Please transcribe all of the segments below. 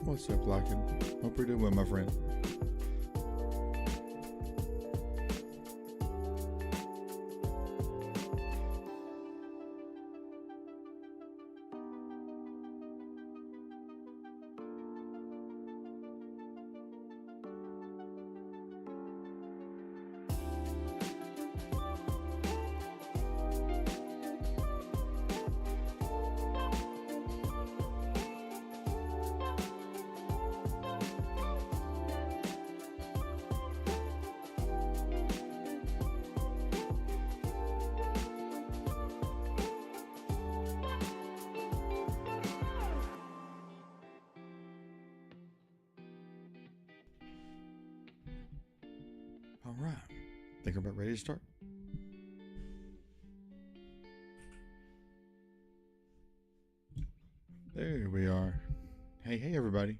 What's up, Locken? Hope you're doing well, my friend. All right, think we're about ready to start. There we are. Hey, everybody.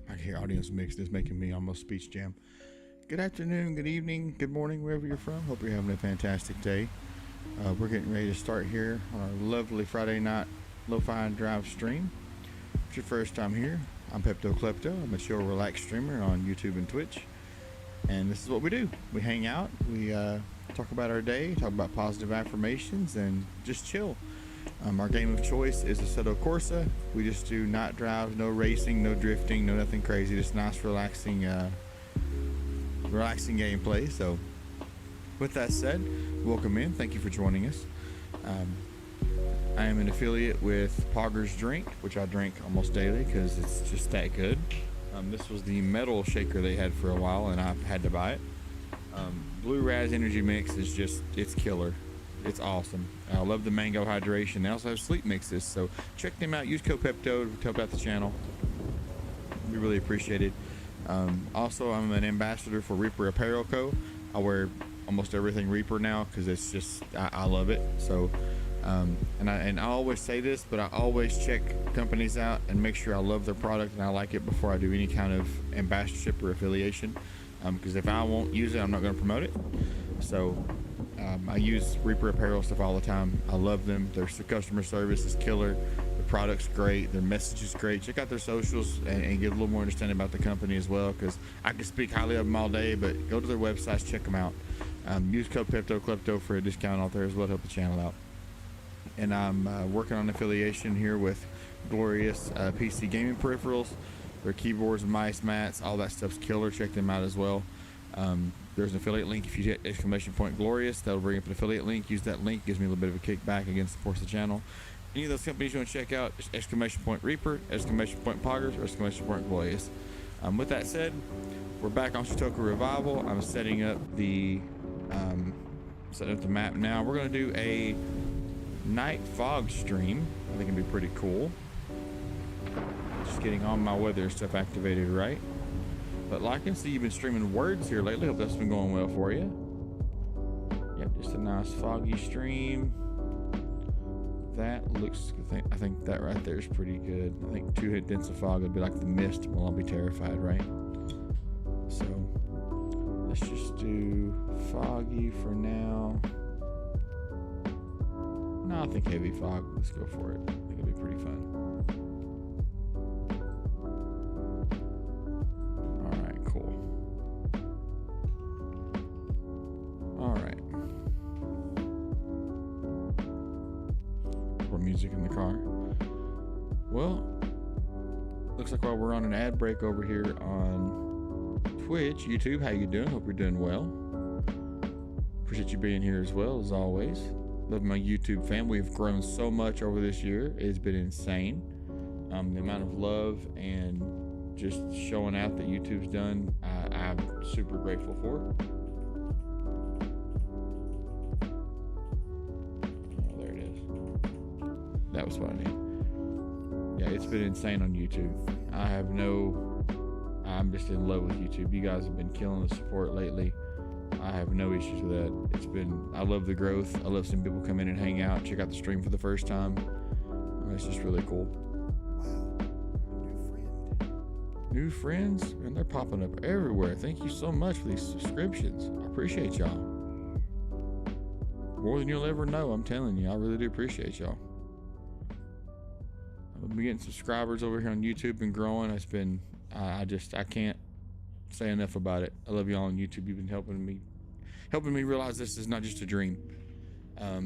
I can hear audience mix. This making me almost speech jam. Good afternoon, good evening, good morning, wherever you're from. Hope you're having a fantastic day. We're getting ready to start here on our lovely Friday night Lo-Fi and Drive stream. If it's your first time here, I'm Pepto Klepto. I'm a chill, relaxed streamer on YouTube and Twitch. And this is what we do. We hang out, we talk about our day, talk about positive affirmations, and just chill. Our game of choice is Assetto Corsa. We just do not drive, no racing, no drifting, no nothing crazy. Just nice, relaxing gameplay. So, with that said, welcome in. Thank you for joining us. I am an affiliate with Pogger's Drink, which I drink almost daily because it's just that good. This was the metal shaker they had for a while, and I had to buy it. Blue Raz Energy Mix is just, it's killer. It's awesome. I love the mango hydration. They also have sleep mixes, so check them out. Use code Pepto to help out the channel. We really appreciate it. Also, I'm an ambassador for Reaper Apparel Co. I wear almost everything Reaper now because it's just, I love it. So, and I always say this, but I always check companies out and make sure I love their product and I like it before I do any kind of ambassadorship or affiliation. Because if I won't use it, I'm not going to promote it. So I use Reaper Apparel stuff all the time. I love them. Their customer service is killer. The product's great. Their message is great. Check out their socials and get a little more understanding about the company as well, because I can speak highly of them all day, but go to their websites, check them out. Use code Pepto Klepto for a discount out there as well to help the channel out. And I'm working on affiliation here with Glorious PC gaming peripherals. Their keyboards, mice, mats, all that stuff's killer. Check them out as well. There's an affiliate link. If you hit !Glorious, that'll bring up an affiliate link. Use that link, gives me a little bit of a kickback against the the channel. Any of those companies you want to check out, !Reaper, !Poggers, or !Glorious. With that said, we're back on Shitoku Revival. I'm setting up the map now. We're going to do a night fog stream. I think it'd be pretty cool. Just getting all my weather stuff activated right. But like I can see, you've been streaming words here lately. Hope that's been going well for you. Yep, just a nice foggy stream. That looks, I think that right there is pretty good. I think 2 hit dense of fog would be like the mist. Well, I'll be terrified, right? So let's just do foggy for now. No, I think heavy fog. Let's go for it. I think it'll be pretty fun. Alright, cool. Alright. More music in the car. Well, looks like while we're on an ad break over here on Twitch, YouTube, how you doing? Hope you're doing well. Appreciate you being here as well, as always. Love my YouTube fam. We've grown so much over this year. It's been insane. The amount of love and just showing out that YouTube's done, I'm super grateful for. Oh, there it is. That was what I need. Yeah, it's been insane on YouTube. I'm just in love with YouTube. You guys have been killing the support lately. I have no issues with that. I love the growth. I love seeing people come in and hang out, check out the stream for the first time. It's just really cool. Wow, New friends? And they're popping up everywhere. Thank you so much for these subscriptions. I appreciate y'all. More than you'll ever know, I'm telling you. I really do appreciate y'all. I've been getting subscribers over here on YouTube and growing. It's been, I can't say enough about it. I love y'all on YouTube. You've been helping me realize this is not just a dream. I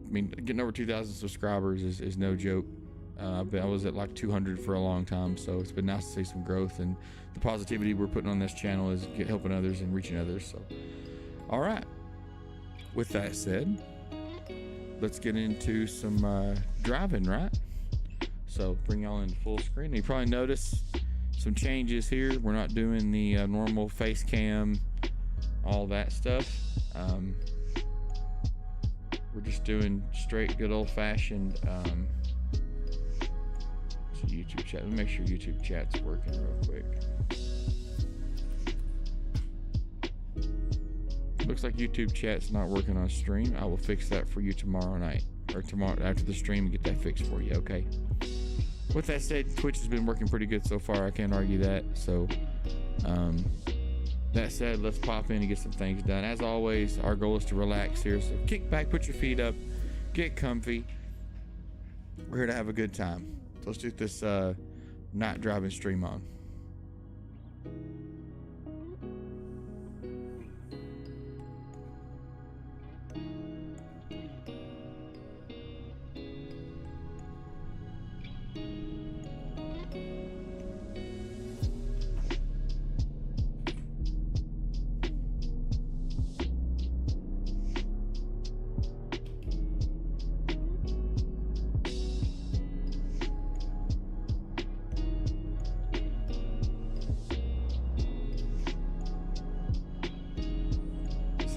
mean, getting over 2,000 subscribers is no joke. I was at like 200 for a long time, so it's been nice to see some growth, and the positivity we're putting on this channel is helping others and reaching others. So, all right. With that said, let's get into some driving, right? So bring y'all into full screen. You probably notice some changes here. We're not doing the normal face cam, all that stuff. We're just doing straight, good old-fashioned YouTube chat. Let me make sure YouTube chat's working real quick. Looks like YouTube chat's not working on stream. I will fix that for you tomorrow night, or tomorrow after the stream, and get that fixed for you, okay? With that said, Twitch has been working pretty good so far. I can't argue that. So, that said, let's pop in and get some things done. As always, our goal is to relax here. So kick back, put your feet up, get comfy. We're here to have a good time. So let's do this night driving stream on.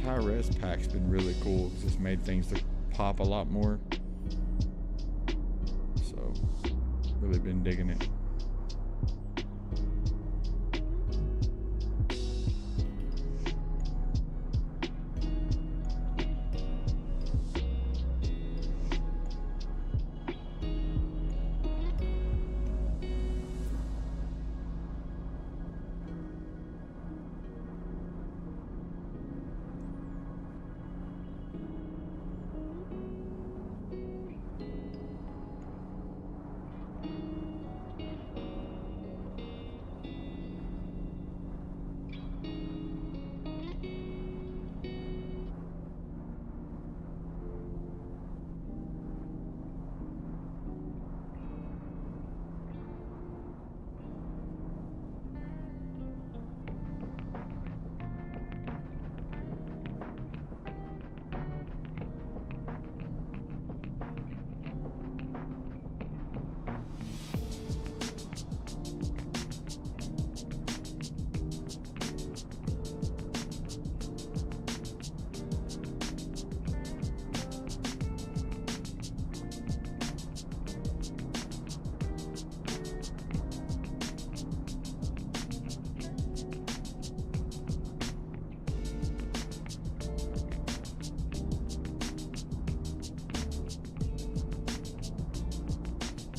High-res pack's been really cool because it's made things to pop a lot more. So, really been digging it.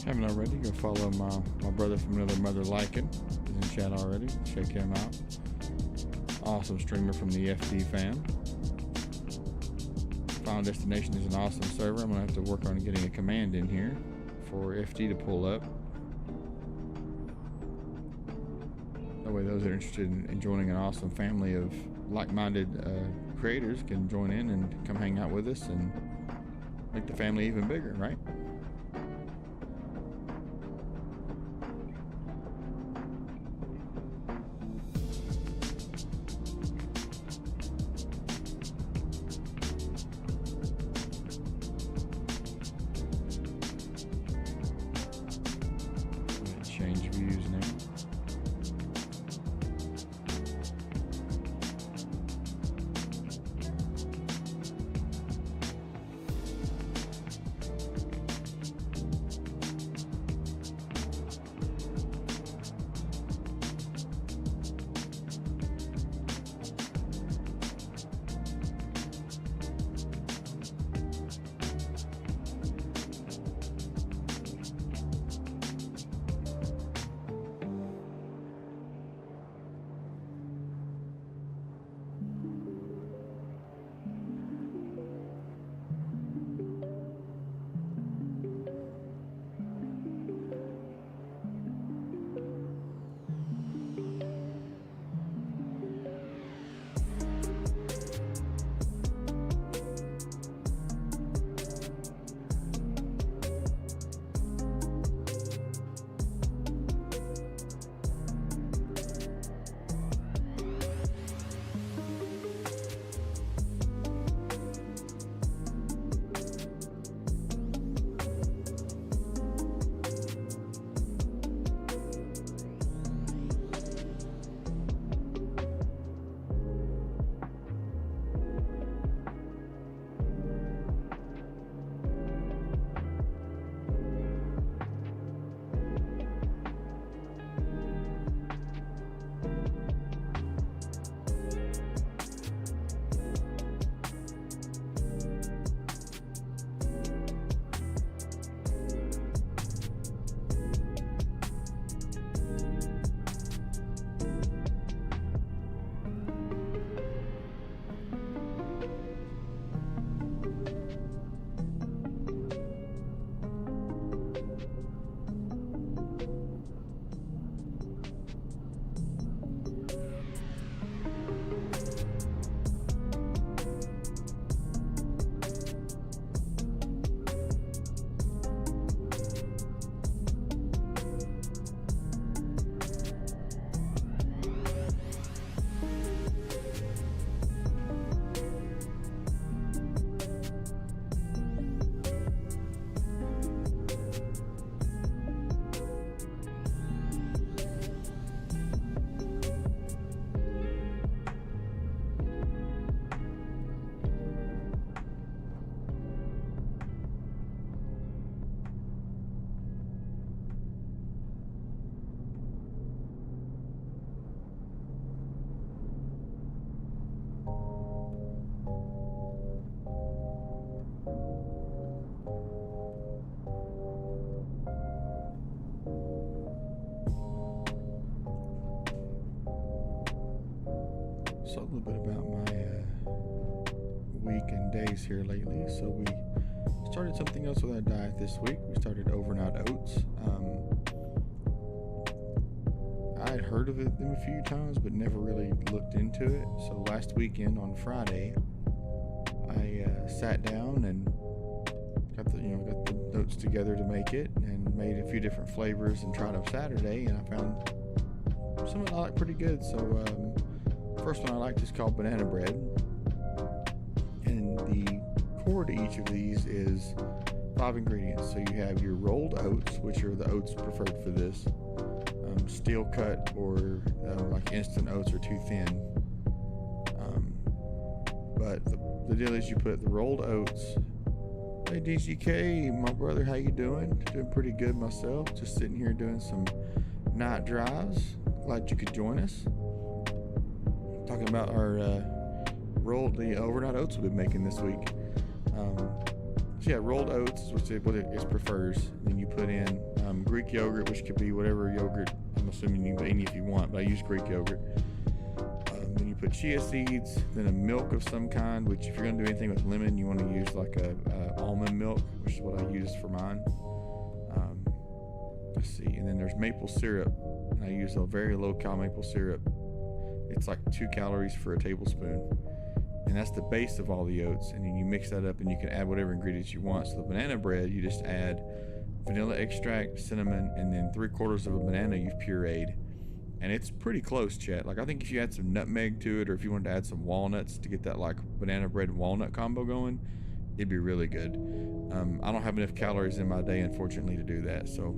Haven't already, go follow my brother from another mother, Lycan. He's in chat already. Check him out. Awesome streamer from the FD fam. Final Destination is an awesome server. I'm gonna have to work on getting a command in here for FD to pull up. That way those that are interested in joining an awesome family of like-minded creators can join in and come hang out with us and make the family even bigger, right? about my week and days here lately. So we started something else with our diet this week. We started overnight oats. I had heard of them a few times, but never really looked into it. So last weekend on Friday, I sat down and got the oats together to make it, and made a few different flavors and tried them Saturday, and I found some of it I like pretty good. So first one I liked is called banana bread, and the core to each of these is 5 ingredients. So you have your rolled oats, which are the oats preferred for this. Steel cut or like instant oats are too thin. But the deal is you put the rolled oats. Hey DGK, my brother, how you doing? Doing pretty good myself. Just sitting here doing some night drives. Glad you could join us. Talking about our the overnight oats we've been making this week. So yeah, rolled oats is what it prefers. Then you put in Greek yogurt, which could be whatever yogurt. I'm assuming you can put any if you want, but I use Greek yogurt. Then you put chia seeds, then a milk of some kind, which if you're going to do anything with lemon, you want to use like a almond milk, which is what I use for mine. Let's see, and then there's maple syrup, and I use a very low-cal maple syrup. It's like 2 calories for a tablespoon, and that's the base of all the oats. And then you mix that up, and you can add whatever ingredients you want. So the banana bread, you just add vanilla extract, cinnamon, and then 3/4 of a banana you've pureed. And it's pretty close, chat. Like, I think if you add some nutmeg to it, or if you wanted to add some walnuts to get that like banana bread and walnut combo going, it'd be really good. I don't have enough calories in my day, unfortunately, to do that, so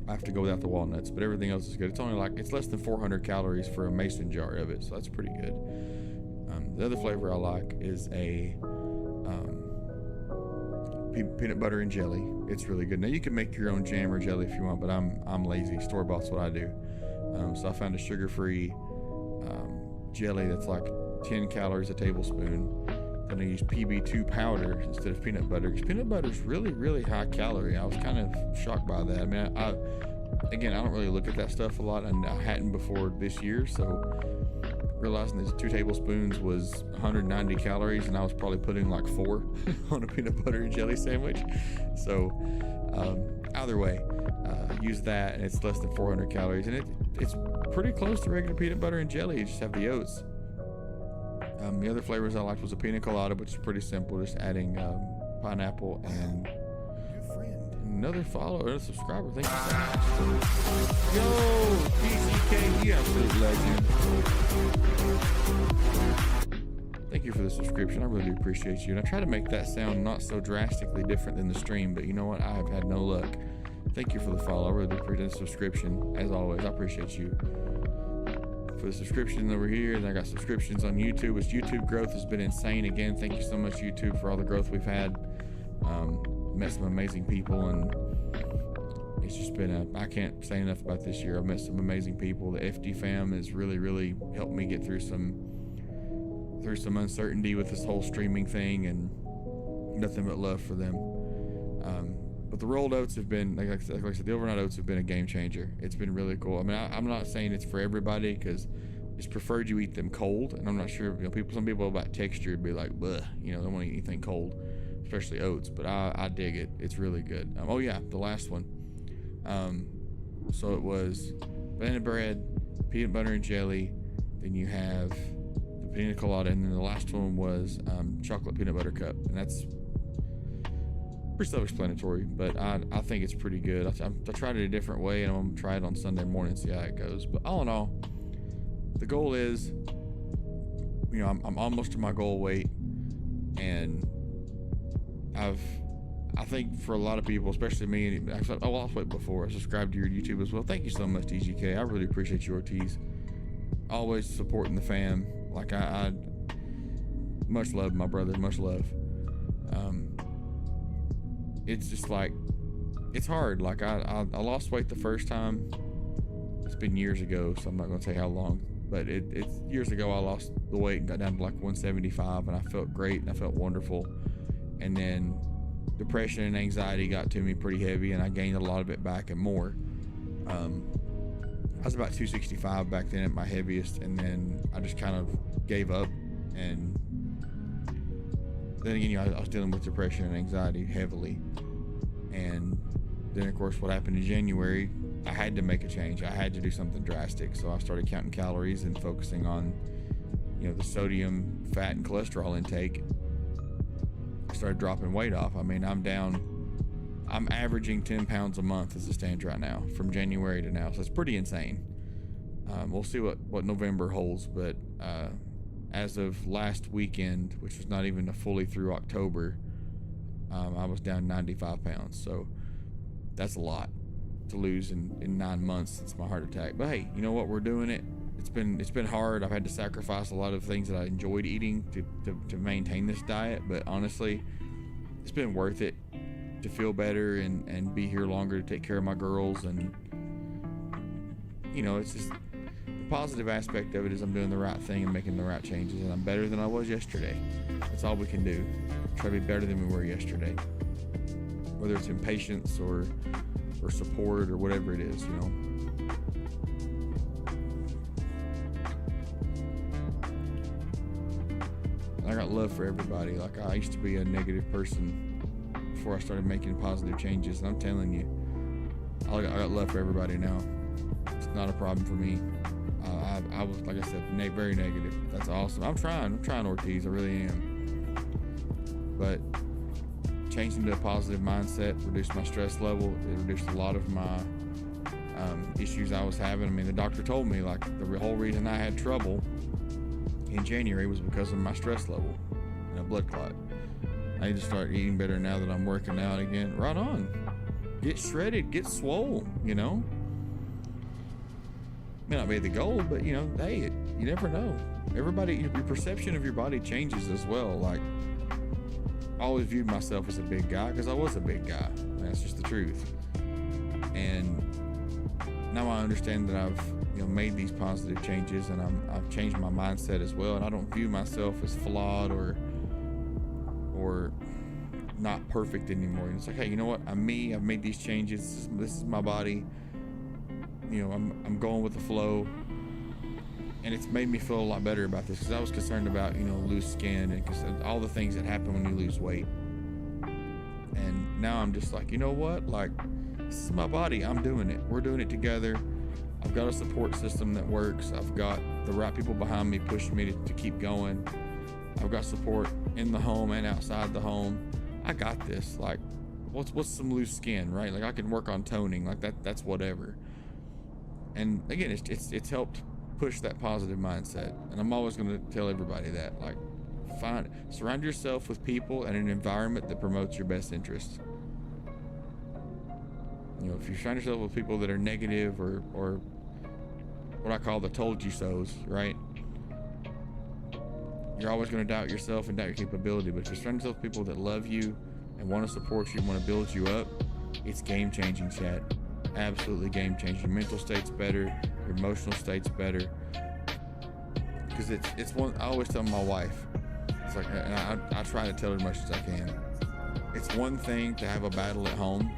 I have to go without the walnuts, but everything else is good. It's less than 400 calories for a mason jar of it, so that's pretty good. The other flavor I like is a peanut butter and jelly. It's really good. Now you can make your own jam or jelly if you want, but I'm lazy. Store-bought's what I do. So I found a sugar-free jelly that's like 10 calories a tablespoon. Then I use PB2 powder instead of peanut butter, because peanut butter is really, really high calorie. I was kind of shocked by that. I mean, I don't really look at that stuff a lot, and I hadn't before this year, so realizing that 2 tablespoons was 190 calories, and I was probably putting like 4 on a peanut butter and jelly sandwich. So either way, use that, and it's less than 400 calories, and it's pretty close to regular peanut butter and jelly. You just have the oats. The other flavors I liked was a pina colada, which is pretty simple, just adding pineapple and another follower, another subscriber. Thank you so much. Yo, DGK, you absolute legend. Thank you for the subscription. I really appreciate you. And I try to make that sound not so drastically different than the stream, but you know what? I have had no luck. Thank you for the follow. I really appreciate the subscription. As always, I appreciate you for the subscription over here. And I got subscriptions on YouTube, which YouTube growth has been insane again. Thank you so much, YouTube, for all the growth we've had. Met some amazing people, and it's just been I can't say enough about this year. I've met some amazing people. The FD fam has really, really helped me get through some uncertainty with this whole streaming thing, and nothing but love for them. But the rolled oats have been, like I said, the overnight oats have been a game changer. It's been really cool. I mean, I'm not saying it's for everybody, because it's preferred you eat them cold, and I'm not sure, some people about texture would be like, bleh, they don't want to eat anything cold, especially oats, but I dig it. It's really good. Oh yeah, the last one. So it was banana bread, peanut butter and jelly, then you have the pina colada, and then the last one was chocolate peanut butter cup, and that's pretty self-explanatory, but I think it's pretty good. I tried it a different way, and I'm gonna try it on Sunday morning and see how it goes. But all in all, the goal is, I'm almost to my goal weight, and I think for a lot of people, especially me, I lost weight before. I subscribed to your YouTube as well. Thank you so much, DGK. I really appreciate you, Ortiz. Always supporting the fam. Like I much love, my brother. Much love. It's just like, it's hard. Like I lost weight the first time. It's been years ago, so I'm not gonna say how long, but it's years ago. I lost the weight and got down to like 175, and I felt great and I felt wonderful. And then depression and anxiety got to me pretty heavy, and I gained a lot of it back and more. I was about 265 back then at my heaviest, and then I just kind of gave up. And then again, I was dealing with depression and anxiety heavily. And then, of course, what happened in January, I had to make a change. I had to do something drastic. So I started counting calories and focusing on, the sodium, fat, and cholesterol intake. I started dropping weight off. I mean, I'm averaging 10 pounds a month as it stands right now, from January to now. So it's pretty insane. We'll see what November holds, but as of last weekend, which was not even fully through October, I was down 95 pounds. So that's a lot to lose in 9 months since my heart attack. But hey, you know what? We're doing it. It's been hard. I've had to sacrifice a lot of things that I enjoyed eating to maintain this diet, but honestly, it's been worth it to feel better and be here longer to take care of my girls. And it's just the positive aspect of it is I'm doing the right thing and making the right changes, and I'm better than I was yesterday. That's all we can do. Try to be better than we were yesterday, whether it's in patience or support or whatever it is. I got love for everybody. Like, I used to be a negative person before I started making positive changes, and I'm telling you, I got love for everybody now. It's not a problem for me. I was, like I said, very negative. That's awesome. I'm trying, Ortiz. I really am. But changing to a positive mindset reduced my stress level. It reduced a lot of my issues I was having. I mean, the doctor told me, like, the whole reason I had trouble in January was because of my stress level and a blood clot. I need to start eating better now that I'm working out again. Right on. Get shredded, get swole, May not be the goal, but hey, you never know. Everybody, your perception of your body changes as well. Like, I always viewed myself as a big guy because I was a big guy. That's just the truth. And now I understand that I've made these positive changes, and I've changed my mindset as well, and I don't view myself as flawed or not perfect anymore. And it's like, hey, you know what? I'm me. I've made these changes. This is my body. I'm going with the flow, and it's made me feel a lot better about this, because I was concerned about loose skin and because all the things that happen when you lose weight. And now I'm just like, you know what? Like, this is my body. I'm doing it. We're doing it together. I've got a support system that works. I've got the right people behind me pushing me to keep going. I've got support in the home and outside the home. I got this. Like, what's some loose skin, right? Like, I can work on toning. Like, that's whatever. And again, it's helped push that positive mindset. And I'm always going to tell everybody that, like, surround yourself with people and an environment that promotes your best interests. If you surround yourself with people that are negative or what I call the told you so's, right? You're always going to doubt yourself and doubt your capability. But if you surround yourself with people that love you and want to support you and want to build you up, it's game changing, chat. Absolutely game changing. Your mental state's better, your emotional state's better. Because it's one, I always tell my wife, it's like, and I try to tell her as much as I can. It's one thing to have a battle at home.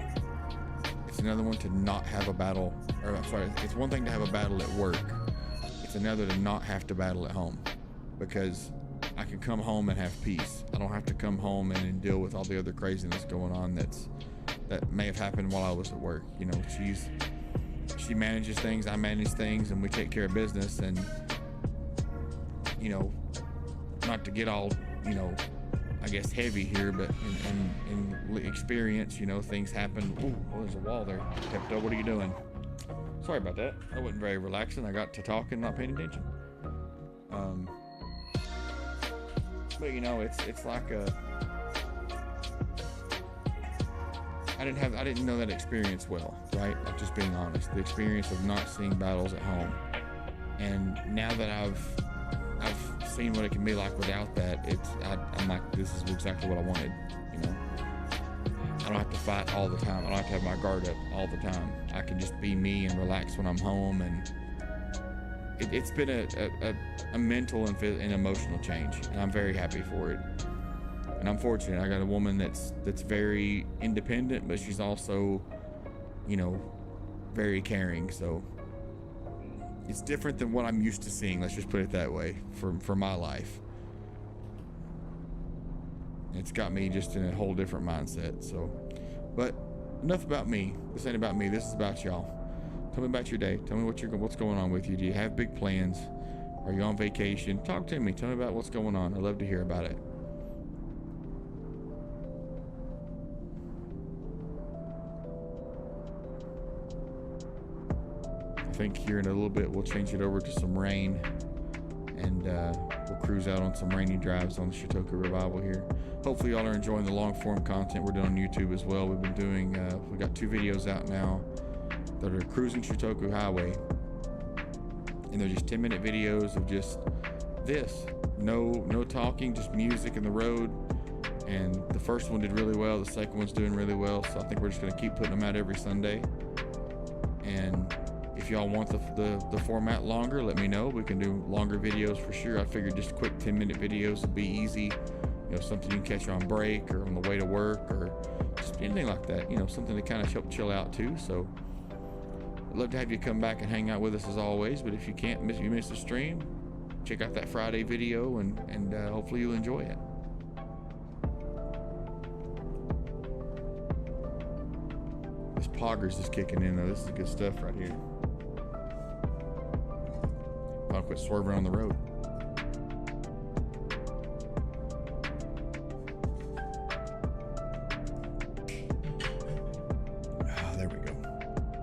It's another one to not have a battle, or I'm sorry, it's one thing to have a battle at work. It's another to not have to battle at home, because I can come home and have peace. I don't have to come home and deal with all the other craziness going on that may have happened while I was at work. She manages things, I manage things, and we take care of business. And not to get all I guess heavy here, but in experience, things happen. Ooh, there's a wall there. Pepto, what are you doing? Sorry about that. That wasn't very relaxing. I got to talking, not paying attention. But it's like I didn't know that experience well, right? Like, just being honest, the experience of not seeing battles at home. And now that I've seen what it can be like without that, I'm like, this is exactly what I wanted. I don't have to fight all the time. I don't have to have my guard up all the time. I can just be me and relax when I'm home. And it's been a mental and emotional change, and I'm very happy for it. And I'm fortunate. I got a woman that's very independent, but she's also, very caring. So It's different than what I'm used to seeing. Let's just put it that way for my life. It's got me just in a whole different mindset. So, but enough about me. This ain't about me. This is about y'all. Tell me about your day. Tell me what's going on with you. Do you have big plans? Are you on vacation? Talk to me. Tell me about what's going on. I'd love to hear about it. I think here in a little bit we'll change it over to some rain, and we'll cruise out on some rainy drives on the Shitoku Revival here. Hopefully y'all are enjoying the long form content we're doing on YouTube as well. We've been doing, we got 2 videos out now that are cruising Shitoku Highway, and they're just 10-minute videos of just this, no talking, just music in the road. And the first one did really well, the second one's doing really well, so I think we're just going to keep putting them out every Sunday. And if y'all want the format longer, let me know. We can do longer videos for sure. I figured just quick 10-minute videos would be easy. You know, something you can catch on break or on the way to work or just anything like that. You know, something to kind of help chill out too. So I'd love to have you come back and hang out with us as always. But if you can't miss the stream, check out that Friday video and hopefully you'll enjoy it. This Poggers is kicking in though. This is good stuff right here. I'll quit swerving on the road. Ah, there we go.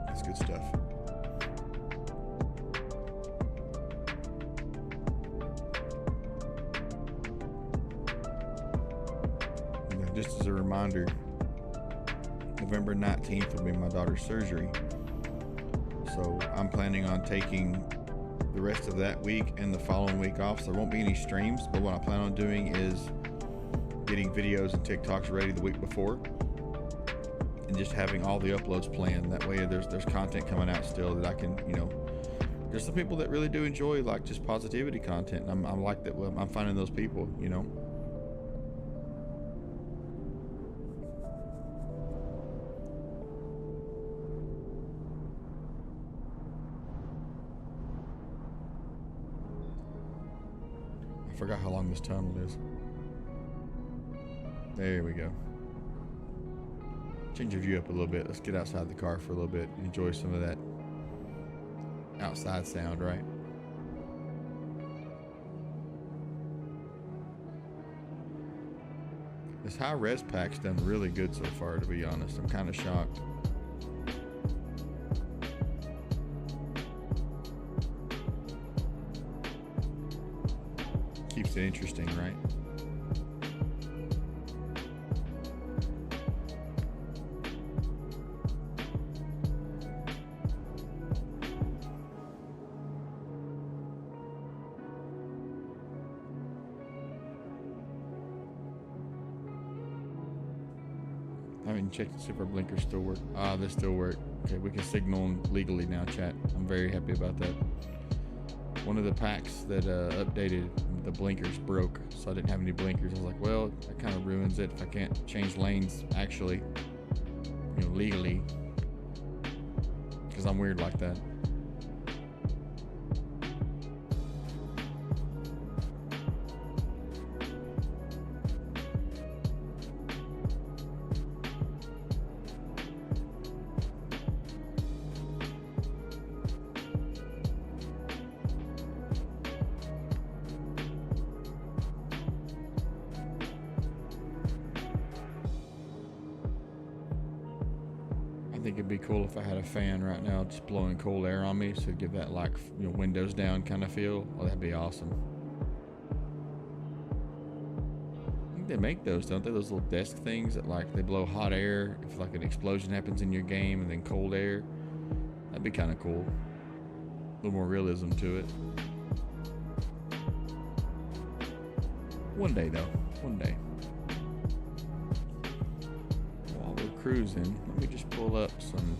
That's good stuff. And just as a reminder, November 19th will be my daughter's surgery. So I'm planning on taking the rest of that week and the following week off, so there won't be any streams, but what I plan on doing is getting videos and TikToks ready the week before and just having all the uploads planned. That way there's content coming out still that I can, you know, there's some people that really do enjoy like just positivity content, and I'm like that. Well, I'm finding those people, you know. I forgot how long this tunnel is. There we go. Change your view up a little bit. Let's get outside the car for a little bit and enjoy some of that outside sound, right? This high res pack's done really good so far, to be honest. I'm kind of shocked. Keeps it interesting, right? I haven't checked to see if our blinkers still work. Ah, they still work. Okay, we can signal legally now, chat. I'm very happy about that. One of the packs that updated, the blinkers broke, so I didn't have any blinkers. I was like, well, that kind of ruins it if I can't change lanes actually, you know, legally, because I'm weird like that. I think it'd be cool if I had a fan right now just blowing cold air on me, so give that like, you know, windows down kind of feel. Oh, that'd be awesome. I think they make those, don't they? Those little desk things that like they blow hot air if like an explosion happens in your game, and then cold air. That'd be kind of cool. A little more realism to it. One day though, one day. Cruising, let me just pull up some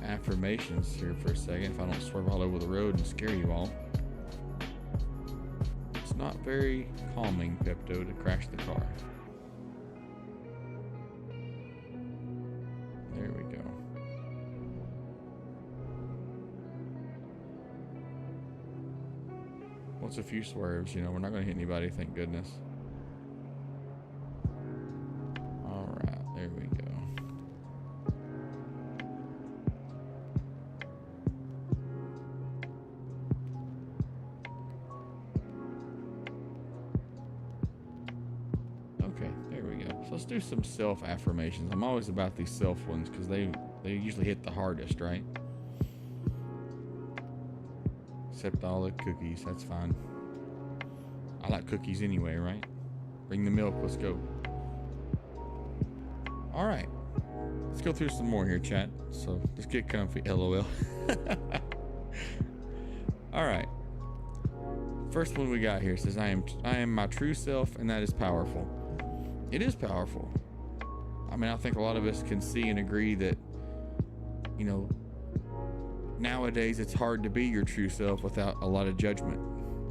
affirmations here for a second if I don't swerve all over the road and scare you all. It's not very calming, Pepto, to crash the car. There we go. What's a few swerves? You know, we're not going to hit anybody, thank goodness. All right, there we go. Okay, there we go. So let's do some self affirmations. I'm always about these self ones because they usually hit the hardest, right? Except all the cookies, that's fine. I like cookies anyway, right? Bring the milk, let's go. All right, let's go through some more here, chat. So let's get comfy, LOL. All right. First one we got here says, I am my true self, and that is powerful. It is powerful. I mean, I think a lot of us can see and agree that, you know, nowadays it's hard to be your true self without a lot of judgment,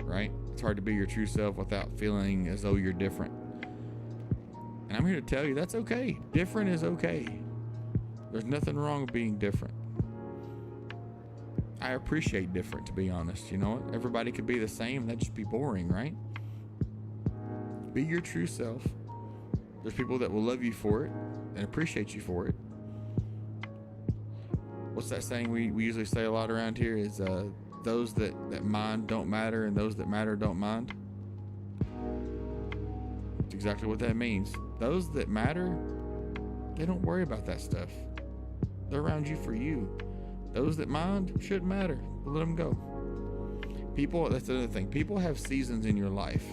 right? It's hard to be your true self without feeling as though you're different. And I'm here to tell you that's okay. Different is okay. There's nothing wrong with being different. I appreciate different, to be honest. You know what? Everybody could be the same. That'd just be boring, right? Be your true self. There's people that will love you for it and appreciate you for it. What's that saying we usually say a lot around here is those that mind don't matter, and those that matter don't mind. That's exactly what that means. Those that matter, they don't worry about that stuff. They're around you for you. Those that mind shouldn't matter. Let them go. People, that's another thing. People have seasons in your life.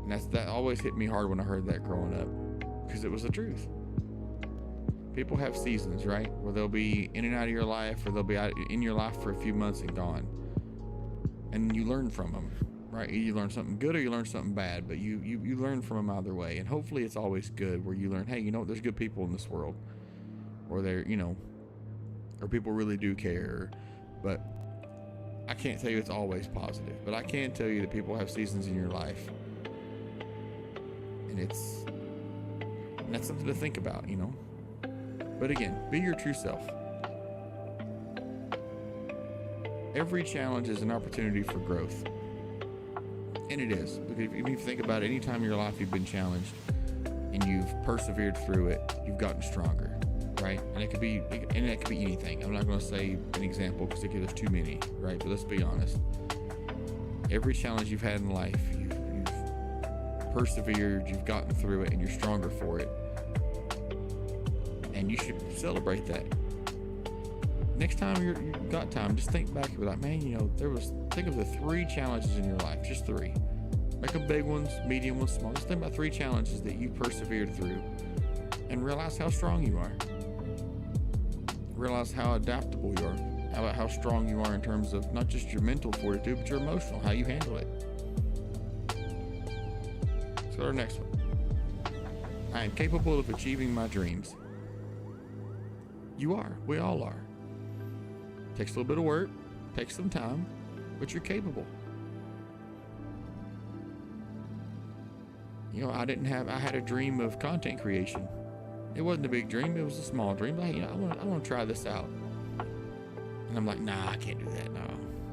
And that always hit me hard when I heard that growing up, because it was the truth. People have seasons, right? Where they'll be in and out of your life, or they'll be out in your life for a few months and gone. And you learn from them, right? You learn something good or you learn something bad, but you learn from them either way. And hopefully it's always good, where you learn, hey, you know what? There's good people in this world, or they're, you know, or people really do care. But I can't tell you it's always positive, but I can tell you that people have seasons in your life, and that's something to think about, you know. But again, be your true self. Every challenge is an opportunity for growth. And it is. Because if you think about it, anytime in your life you've been challenged and you've persevered through it, you've gotten stronger, right? And it could be anything. I'm not going to say an example because there's too many, right? But let's be honest. Every challenge you've had in life, you've persevered, you've gotten through it, and you're stronger for it. And you should celebrate that. Next time you've got time, just think back and be like, man, you know, think of the 3 challenges in your life, just 3. Make them big ones, medium ones, small. Just think about 3 challenges that you persevered through, and realize how strong you are. Realize how adaptable you are, how strong you are in terms of not just your mental fortitude, but your emotional, how you handle it. Let's go to our next one. I am capable of achieving my dreams. You are. We all are. Takes a little bit of work, takes some time, but you're capable. You know, I had a dream of content creation. It wasn't a big dream, it was a small dream. But, you know, I want to try this out. And I'm like, nah, I can't do that. No,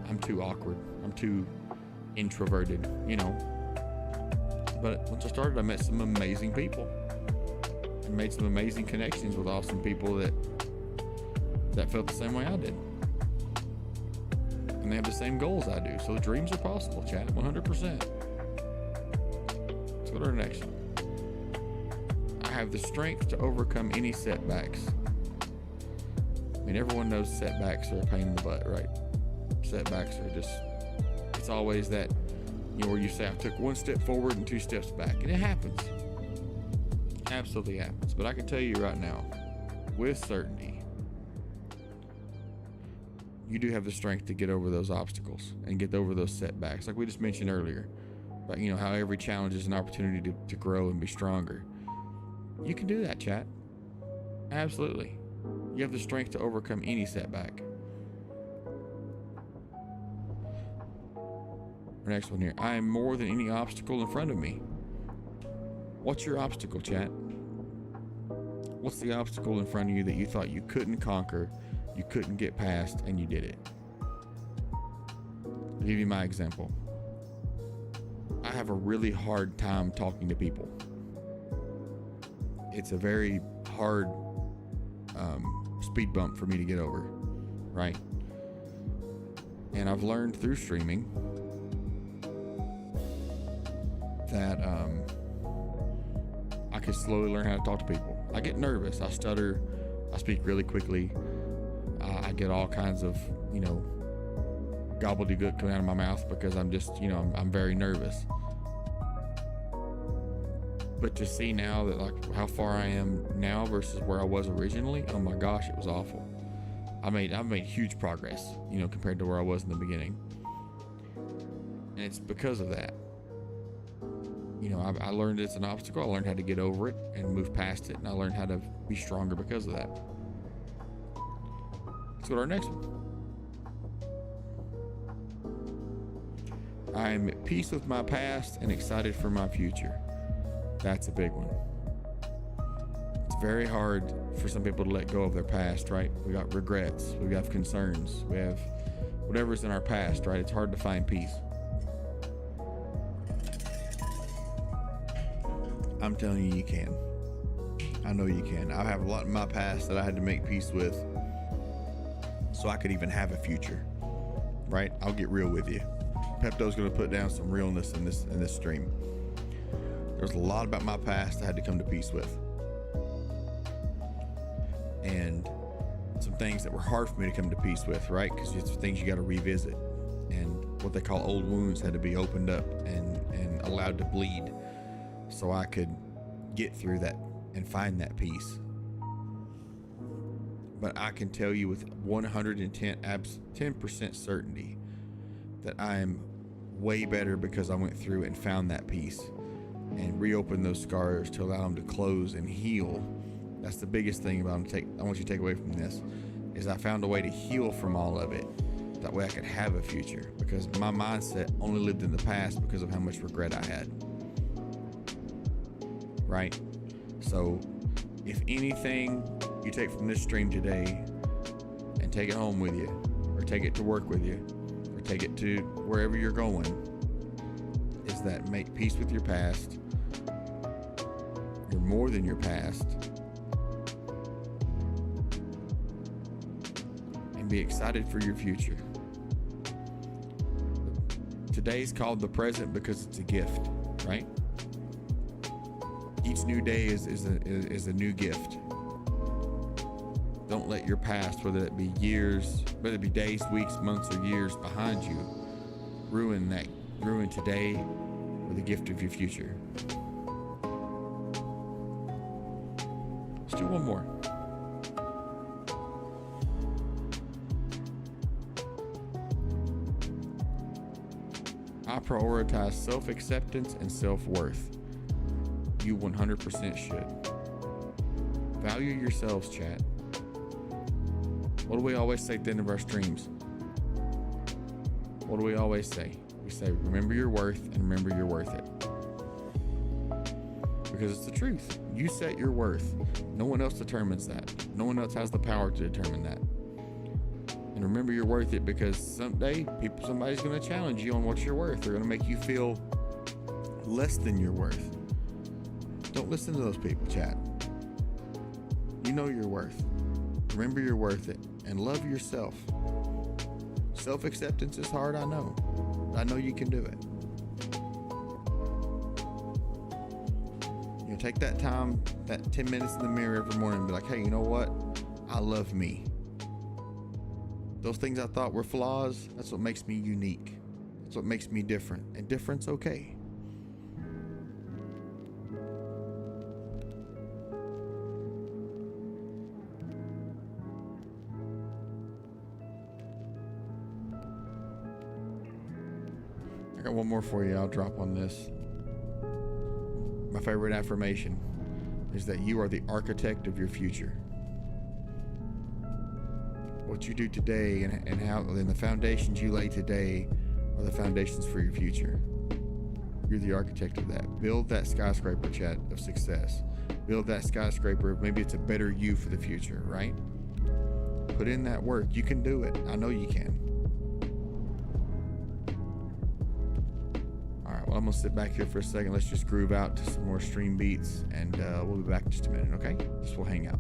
I'm too awkward. I'm too introverted, you know. But once I started, I met some amazing people and made some amazing connections with awesome people that felt the same way I did. And they have the same goals I do. So the dreams are possible, chat, 100%. Let's go to our next one. I have the strength to overcome any setbacks. I mean, everyone knows setbacks are a pain in the butt, right? Setbacks are just, it's always that, you know, where you say, I took 1 step forward and 2 steps back. And it happens. Absolutely happens. But I can tell you right now, with certainty, you do have the strength to get over those obstacles and get over those setbacks. Like we just mentioned earlier, about, you know, how every challenge is an opportunity to grow and be stronger. You can do that, chat. Absolutely. You have the strength to overcome any setback. Our next one here. I am more than any obstacle in front of me. What's your obstacle, chat? What's the obstacle in front of you that you thought you couldn't conquer, you couldn't get past, and you did it? I'll give you my example. I have a really hard time talking to people. It's a very hard speed bump for me to get over, right? And I've learned through streaming that I can slowly learn how to talk to people. I get nervous. I stutter. I speak really quickly. I get all kinds of, gobbledygook coming out of my mouth because I'm just, I'm very nervous. But to see now that like how far I am now versus where I was originally, oh my gosh, it was awful. I've made huge progress, compared to where I was in the beginning. And it's because of that. I learned it's an obstacle. I learned how to get over it and move past it, and I learned how to be stronger because of that. Let's go to our next one. I'm at peace with my past and excited for my future. That's a big one. It's very hard for some people to let go of their past, right? We got regrets, we have concerns, we have whatever's in our past, right? It's hard to find peace. I'm telling you, you can. I know you can. I have a lot in my past that I had to make peace with so I could even have a future, right? I'll get real with you. Pepto's going to put down some realness in this stream. There's a lot about my past I had to come to peace with. And some things that were hard for me to come to peace with, right? Because it's things you got to revisit. And what they call old wounds had to be opened up and allowed to bleed so I could get through that and find that peace. But I can tell you with 10% certainty that I am way better because I went through and found that peace and reopened those scars to allow them to close and heal. That's the biggest thing about them. I want you to take away from this is I found a way to heal from all of it. That way I could have a future, because my mindset only lived in the past because of how much regret I had. Right? So if anything you take from this stream today and take it home with you, or take it to work with you, or take it to wherever you're going, is that make peace with your past. You're more than your past. And be excited for your future. Today's called the present because it's a gift, right? Each new day is a new gift. Don't let your past, whether it be years, whether it be days, weeks, months, or years behind you, ruin today or the gift of your future. Let's do one more. I prioritize self-acceptance and self-worth. You 100% should. Value yourselves, chat. What do we always say at the end of our streams? What do we always say? We say, remember your worth and remember you're worth it. Because it's the truth. You set your worth. No one else determines that. No one else has the power to determine that. And remember you're worth it, because someday somebody's going to challenge you on what you're worth. They're going to make you feel less than your worth. Don't listen to those people, chat. You know your worth. Remember you're worth it, and love yourself. Self-acceptance is hard, I know. I know you can do it. Take that time, that 10 minutes in the mirror every morning and be like, hey, you know what? I love me. Those things I thought were flaws, that's what makes me unique. That's what makes me different. And different's okay. I got one more for you. I'll drop on this. My favorite affirmation is that you are the architect of your future. What you do today and how the foundations you lay today are the foundations for your future. You're the architect of that. Build that skyscraper, chat, of success. Build that skyscraper. Maybe it's a better you for the future, right? Put in that work. You can do it. I know you can. I'm gonna sit back here for a second. Let's just groove out to some more stream beats, and we'll be back in just a minute, okay? Just we'll hang out.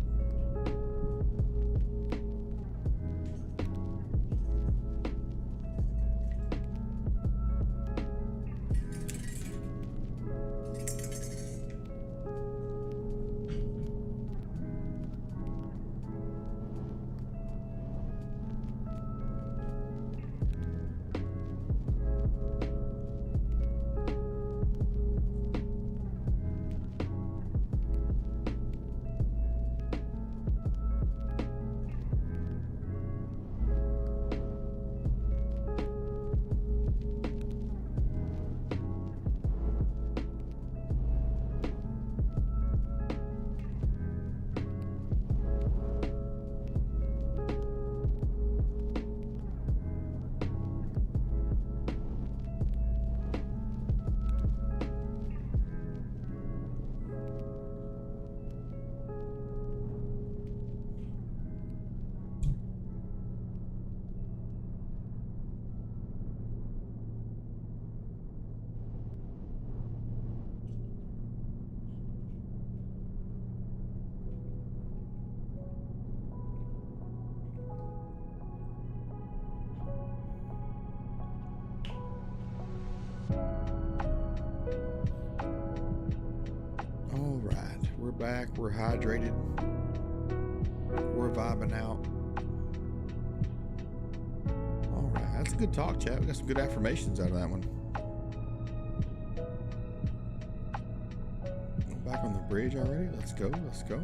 We're back, we're hydrated, we're vibing out. All right, that's a good talk, chat. We got some good affirmations out of that one. We're back on the bridge already. Let's go, let's go.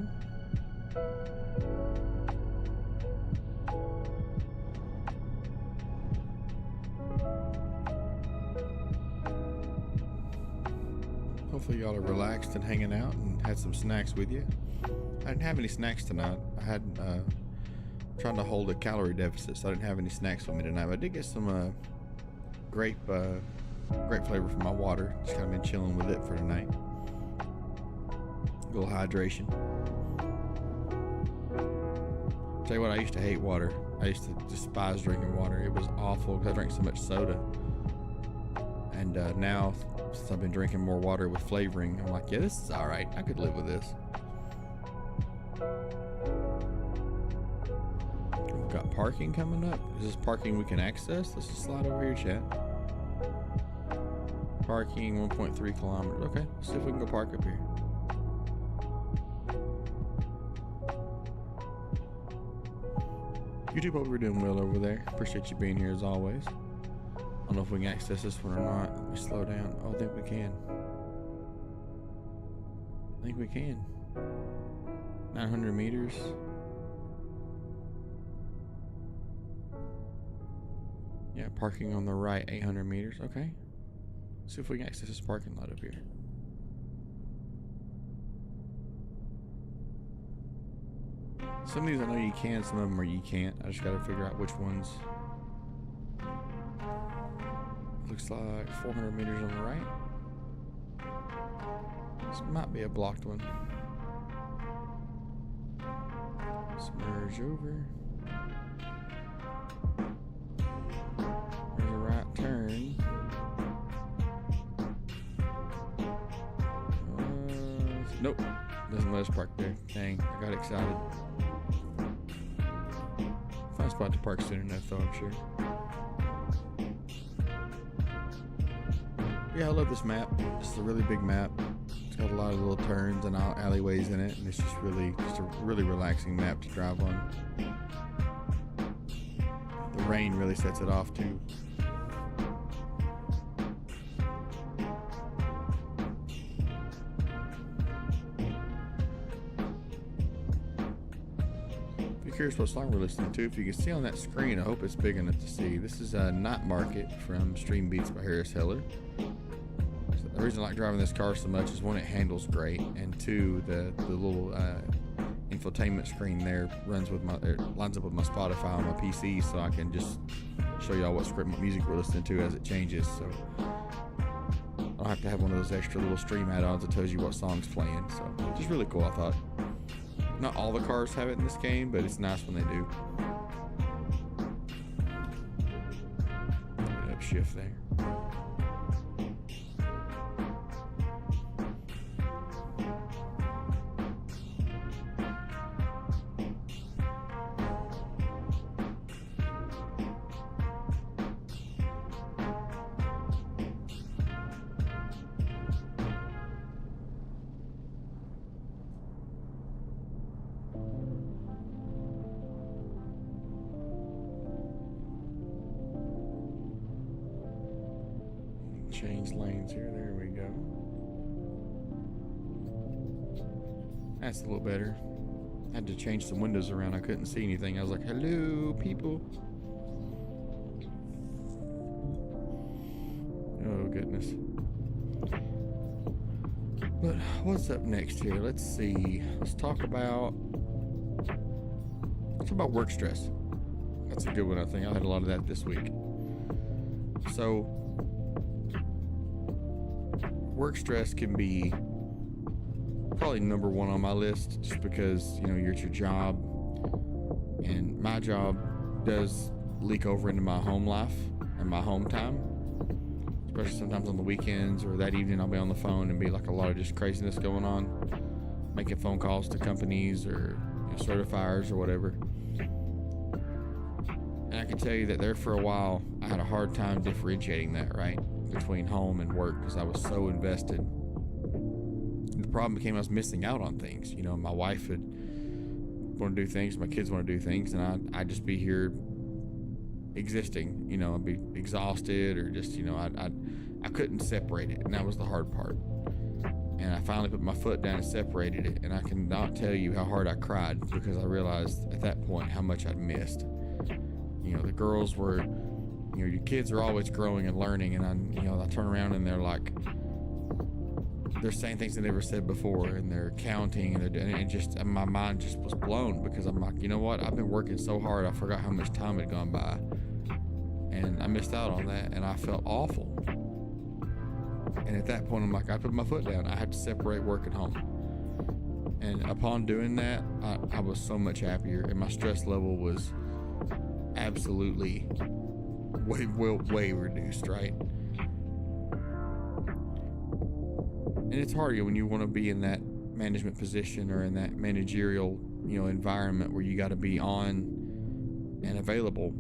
Hopefully y'all are relaxed and hanging out and had some snacks with you. I didn't have any snacks tonight. I had trying to hold a calorie deficit, so I didn't have any snacks with me tonight. But I did get some grape flavor from my water. Just kind of been chilling with it for tonight. A little hydration. Tell you what, I used to hate water. I used to despise drinking water. It was awful because I drank so much soda. And now, since I've been drinking more water with flavoring, I'm like, yeah, this is all right. I could live with this. We've got parking coming up. Is this parking we can access? Let's just slide over here, chat. Parking 1.3 kilometers. Okay, let's see if we can go park up here. YouTube, hope you're doing well over there. Appreciate you being here as always. I don't know if we can access this one or not. Let me slow down. Oh, I think we can. I think we can. 900 meters. Yeah, parking on the right, 800 meters. Okay. Let's see if we can access this parking lot up here. Some of these I know you can, some of them are you can't. I just gotta figure out which ones. Looks like 400 meters on the right. This might be a blocked one. Merge over. There's a right turn. Nope. Doesn't let us park there. Dang, I got excited. Find a spot to park soon enough though, I'm sure. Yeah, I love this map. It's a really big map. It's got a lot of little turns and alleyways in it, and it's just a really relaxing map to drive on. The rain really sets it off too. If you're curious what song we're listening to, if you can see on that screen, I hope it's big enough to see. This is Night Market from Streambeats by Harris Heller. The reason I like driving this car so much is one, it handles great, and two, the little infotainment screen there lines up with my Spotify on my PC, so I can just show y'all what music we're listening to as it changes. So I don't have to have one of those extra little stream add-ons that tells you what song's playing. So just really cool, I thought. Not all the cars have it in this game, but it's nice when they do. Upshift there. change lanes here. There we go. That's a little better. I had to change some windows around. I couldn't see anything. I was like, hello, people. Oh, goodness. But what's up next here? Let's see. Let's talk about work stress. That's a good one, I think. I had a lot of that this week. So, work stress can be probably number one on my list, just because, you know, you're at your job, and my job does leak over into my home life and my home time, especially sometimes on the weekends, or that evening I'll be on the phone and be like a lot of just craziness going on, making phone calls to companies or, you know, certifiers or whatever. And I can tell you that there for a while I had a hard time differentiating that, right, between home and work, because I was so invested. The problem became I was missing out on things. You know, my wife would want to do things, my kids want to do things, and I'd just be here existing. You know, I'd be exhausted, or just, you know, I couldn't separate it, and that was the hard part. And I finally put my foot down and separated it, and I cannot tell you how hard I cried, because I realized at that point how much I'd missed. You know, the girls were, you know, your kids are always growing and learning, and I turn around and they're like, they're saying things they never said before, and they're counting, and it just, and my mind just was blown, because I'm like, you know what, I've been working so hard, I forgot how much time had gone by, and I missed out on that, and I felt awful. And at that point, I'm like, I put my foot down. I had to separate work and home. And upon doing that, I was so much happier, and my stress level was absolutely way reduced, right? And it's hard when you want to be in that management position, or in that managerial, you know, environment where you got to be on and available.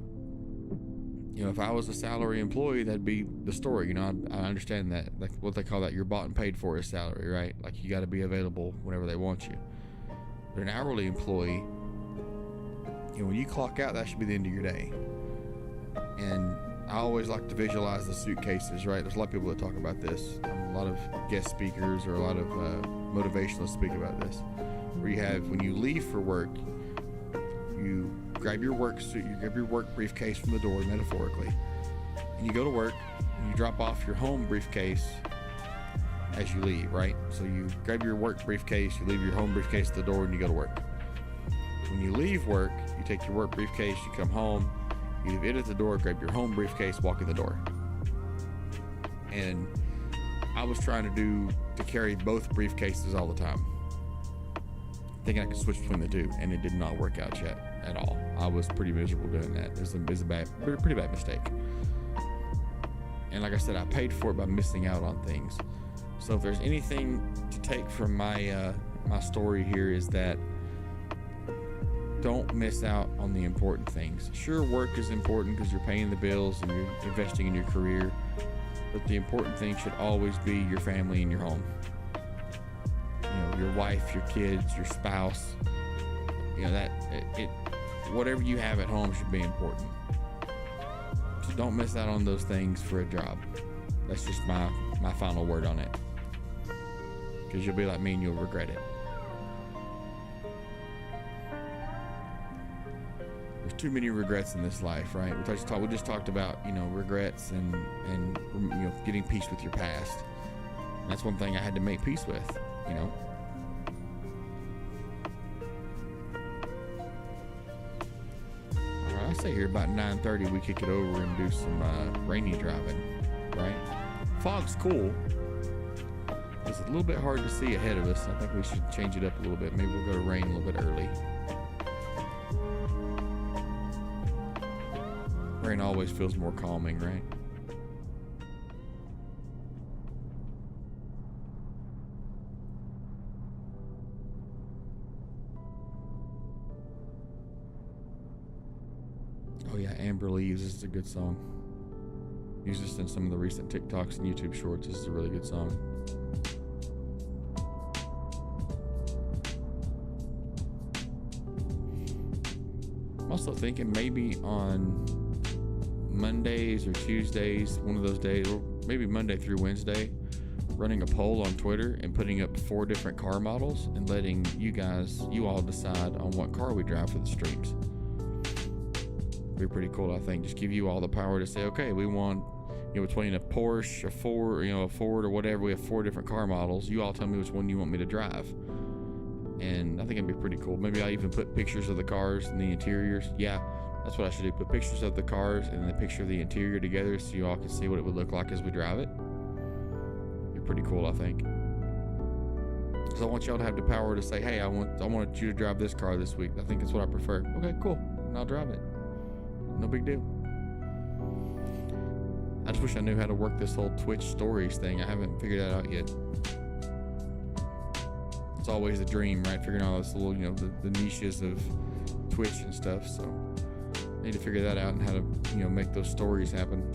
You know, if I was a salary employee, that'd be the story. You know, I understand that, like what they call that, you're bought and paid for is salary, right? Like you got to be available whenever they want you. But an hourly employee, you know, when you clock out, that should be the end of your day. And I always like to visualize the suitcases, right? There's a lot of people that talk about this. A lot of guest speakers, or a lot of motivationalists speak about this, where you have, when you leave for work, you grab your work suit, you grab your work briefcase from the door, metaphorically, and you go to work, and you drop off your home briefcase as you leave, right? So you grab your work briefcase, you leave your home briefcase at the door, and you go to work. When you leave work, you take your work briefcase, you come home, you leave it at the door, grab your home briefcase, walk in the door. And I was trying to carry both briefcases all the time, thinking I could switch between the two, and it did not work out yet at all. I was pretty miserable doing that. It was a pretty bad mistake. And like I said, I paid for it by missing out on things. So if there's anything to take from my story here, is that don't miss out on the important things. Sure, work is important because you're paying the bills and you're investing in your career, but the important thing should always be your family and your home. You know, your wife, your kids, your spouse. You know, whatever you have at home should be important. So don't miss out on those things for a job. That's just my final word on it. Because you'll be like me and you'll regret it. There's too many regrets in this life, right? We just talked about, you know, regrets and you know, getting peace with your past. And that's one thing I had to make peace with, you know. All right, I say here about 9:30 we kick it over and do some rainy driving, right? Fog's cool. It's a little bit hard to see ahead of us. I think we should change it up a little bit. Maybe we'll go to rain a little bit early. Rain always feels more calming, right? Oh yeah, Amber Leaves. This is a good song. Use this in some of the recent TikToks and YouTube shorts. This is a really good song. I'm also thinking maybe on Mondays or Tuesdays, one of those days, or maybe Monday through Wednesday, running a poll on Twitter and putting up 4 different car models and letting you all decide on what car we drive for the streams. Be pretty cool, I think. Just give you all the power to say, okay, we want, between a Porsche, a Ford, a Ford or whatever. We have 4 different car models. You all tell me which one you want me to drive. And I think it'd be pretty cool. Maybe I'll even put pictures of the cars and the interiors. Yeah, that's what I should do. Put pictures of the cars and the picture of the interior together so you all can see what it would look like as we drive it. Be pretty cool, I think. So I want y'all to have the power to say, hey, I want you to drive this car this week. I think that's what I prefer. Okay, cool. And I'll drive it. No big deal. I just wish I knew how to work this whole Twitch stories thing. I haven't figured that out yet. It's always a dream, right? Figuring out this little, the niches of Twitch and stuff. So I need to figure that out and how to, make those stories happen.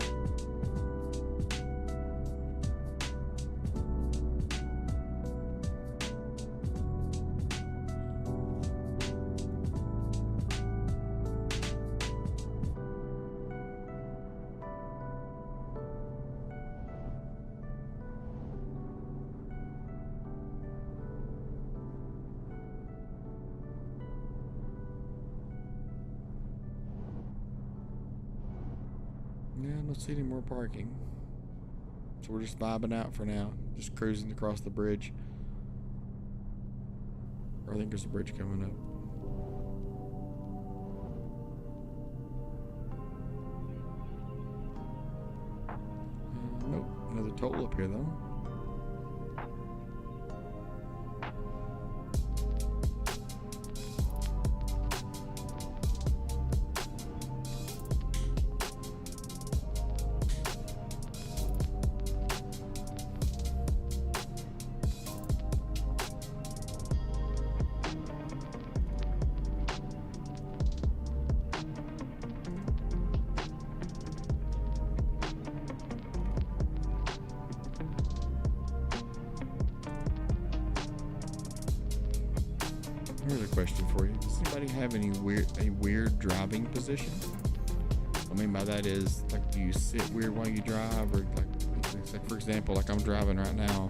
Yeah, I don't see any more parking. So we're just vibing out for now. Just cruising across the bridge. Or I think there's a bridge coming up. Nope, another toll up here though. Here's a question for you. Does anybody have any weird driving position? What I mean by that is, like, do you sit weird while you drive, or like for example, like I'm driving right now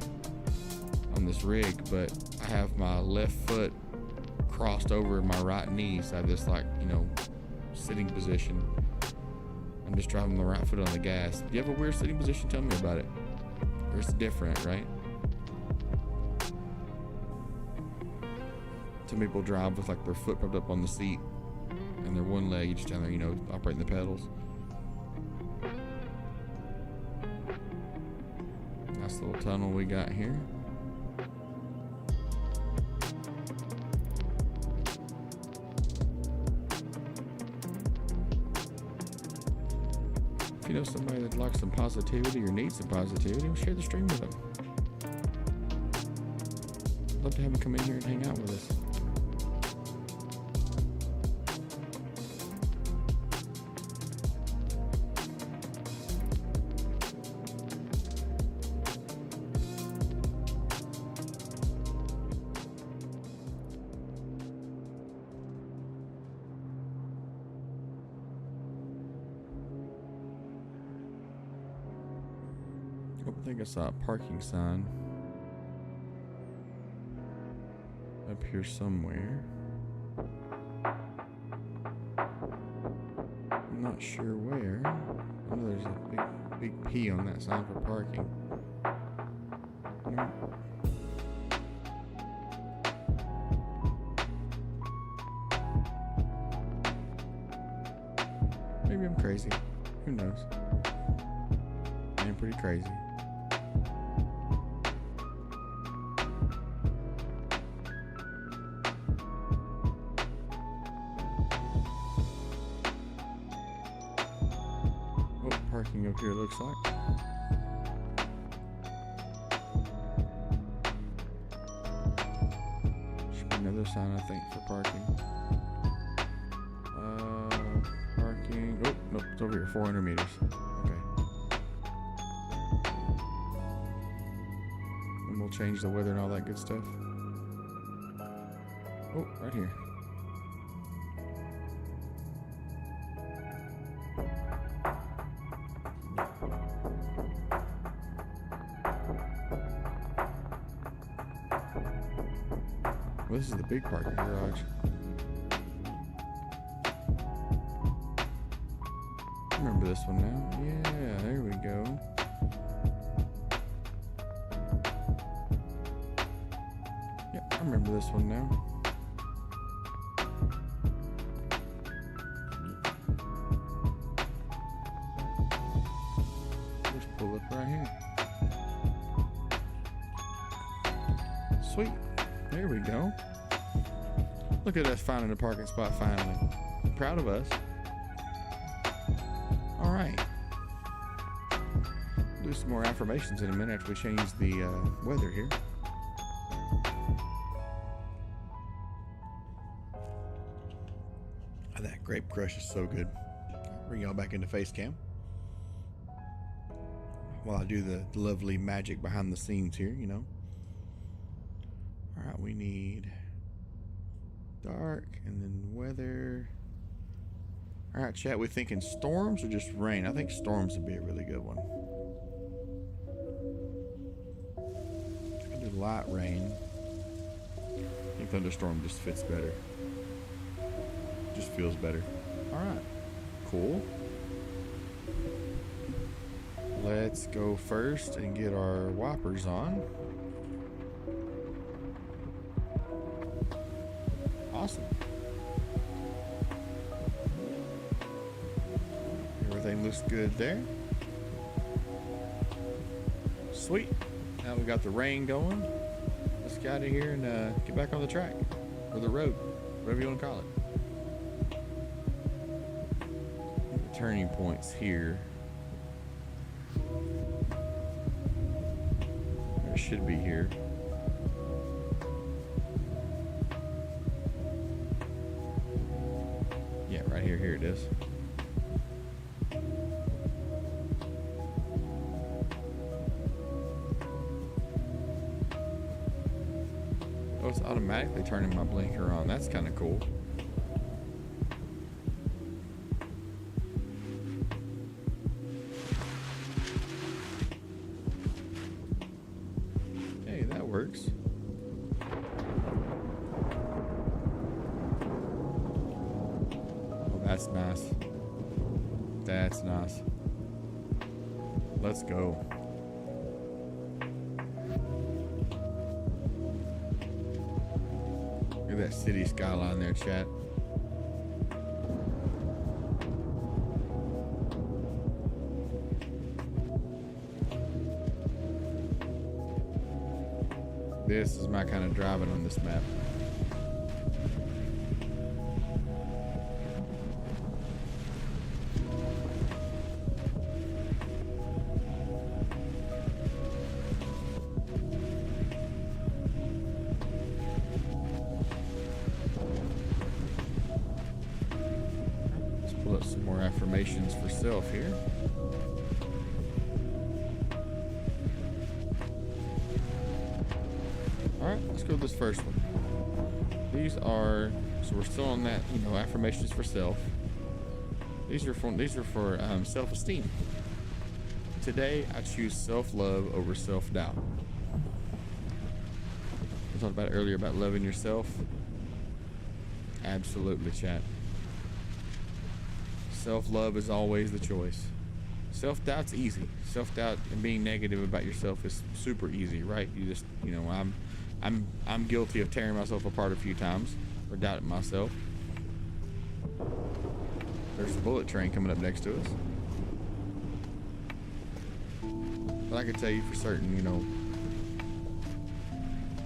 on this rig, but I have my left foot crossed over my right knee, so I have this sitting position. I'm just driving my right foot on the gas. Do you have a weird sitting position? Tell me about it. Or it's different, right? Some people drive with like their foot propped up on the seat and their one leg just down there, operating the pedals. Nice little tunnel we got here. If you know somebody that likes some positivity or needs some positivity, we'll share the stream with them. Love to have them come in here and hang out with us. I think I saw a parking sign up here somewhere. I'm not sure where. I know there's a big P on that sign for parking. Maybe I'm crazy. Who knows? I am pretty crazy. Parking up here, looks like. Should be another sign, I think, for parking. Parking. Oh, nope, it's over here, 400 meters. Okay. And we'll change the weather and all that good stuff. Oh, right here. Well, this is the big parking garage. I remember this one now. Yeah, there we go. Yep, I remember this one now. Just pull up right here. Sweet. There we go. Look at us finding a parking spot finally. Proud of us. All right. Do some more affirmations in a minute after we change the weather here. Oh, that grape crush is so good. I'll bring y'all back into face cam while I do the lovely magic behind the scenes here, you know. All right, we need dark and then weather. All right, chat, we thinking storms or just rain? I think storms would be a really good one. Do light rain. I think thunderstorm just fits better. Just feels better. All right, cool. Let's go first and get our wipers on. Awesome. Everything looks good there. Sweet. Now we got the rain going. Let's get out of here and get back on the track or the road, whatever you want to call it. The turning points here. There should be here. Yeah, right here. Here it is. Oh, it's automatically turning my blinker on. That's kind of cool. Hey, that works. Oh, that's nice. That's nice. Let's go. Look at that city skyline there, chat. This is my kind of driving on this map. Some more affirmations for self here. All right, let's go with this first one. These are, so we're still on that, you know, affirmations for self. These are for self-esteem. Today, I choose self-love over self-doubt. We talked about earlier about loving yourself. Absolutely, chat. Self-love is always the choice. Self-doubt's easy. Self-doubt and being negative about yourself is super easy, right? You just, you know, I'm guilty of tearing myself apart a few times or doubting myself. There's a bullet train coming up next to us. But I can tell you for certain, you know,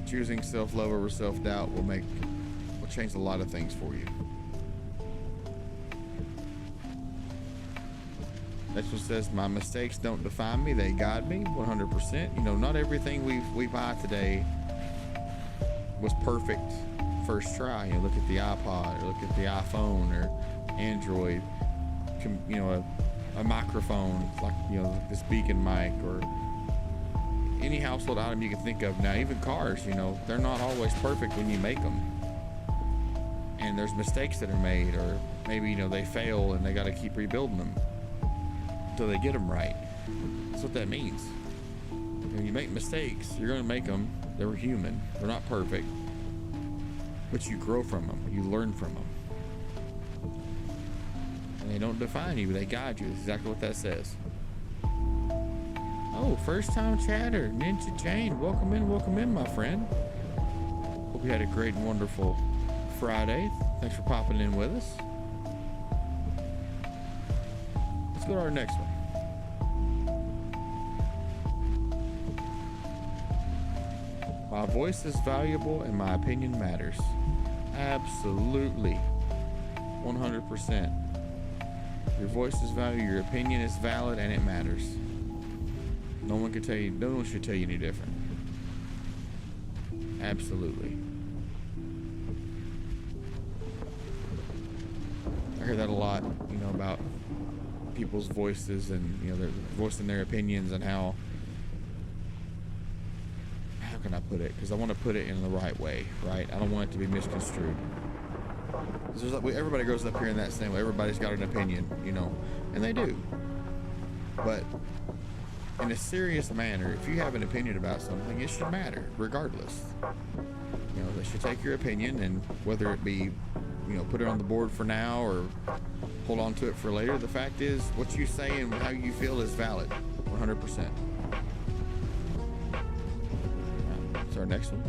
choosing self-love over self-doubt will change a lot of things for you. Next one says, my mistakes don't define me, they guide me. 100%. You know, not everything we buy today was perfect first try. You know, look at the iPod, or look at the iPhone, or Android. You know, a microphone, like, you know, this beacon mic, or any household item you can think of now. Even cars, you know, they're not always perfect when you make them. And there's mistakes that are made, or maybe, you know, they fail and they got to keep rebuilding them until they get them right. That's what that means. When you make mistakes, you're going to make them. They're human. They're not perfect. but you grow from them. You learn from them. And they don't define you, they guide you. That's exactly what that says. Oh, first time chatter, Ninja Jane. Welcome in, my friend. Hope you had a great and wonderful Friday. Thanks for popping in with us. Let's go to our next one. My voice is valuable and my opinion matters. Absolutely. 100%. Your voice is valuable, your opinion is valid, and it matters. No one should tell you any different. Absolutely. I hear that a lot, about people's voices and, they're voicing their opinions and how can I put it? Because I want to put it in the right way, right? I don't want it to be misconstrued. Everybody goes up here in that same way. Everybody's got an opinion, and they do. But in a serious manner, if you have an opinion about something, it should matter, regardless. They should take your opinion, and whether it be, put it on the board for now or hold on to it for later, the fact is, what you say and how you feel is valid, 100%. Our next one.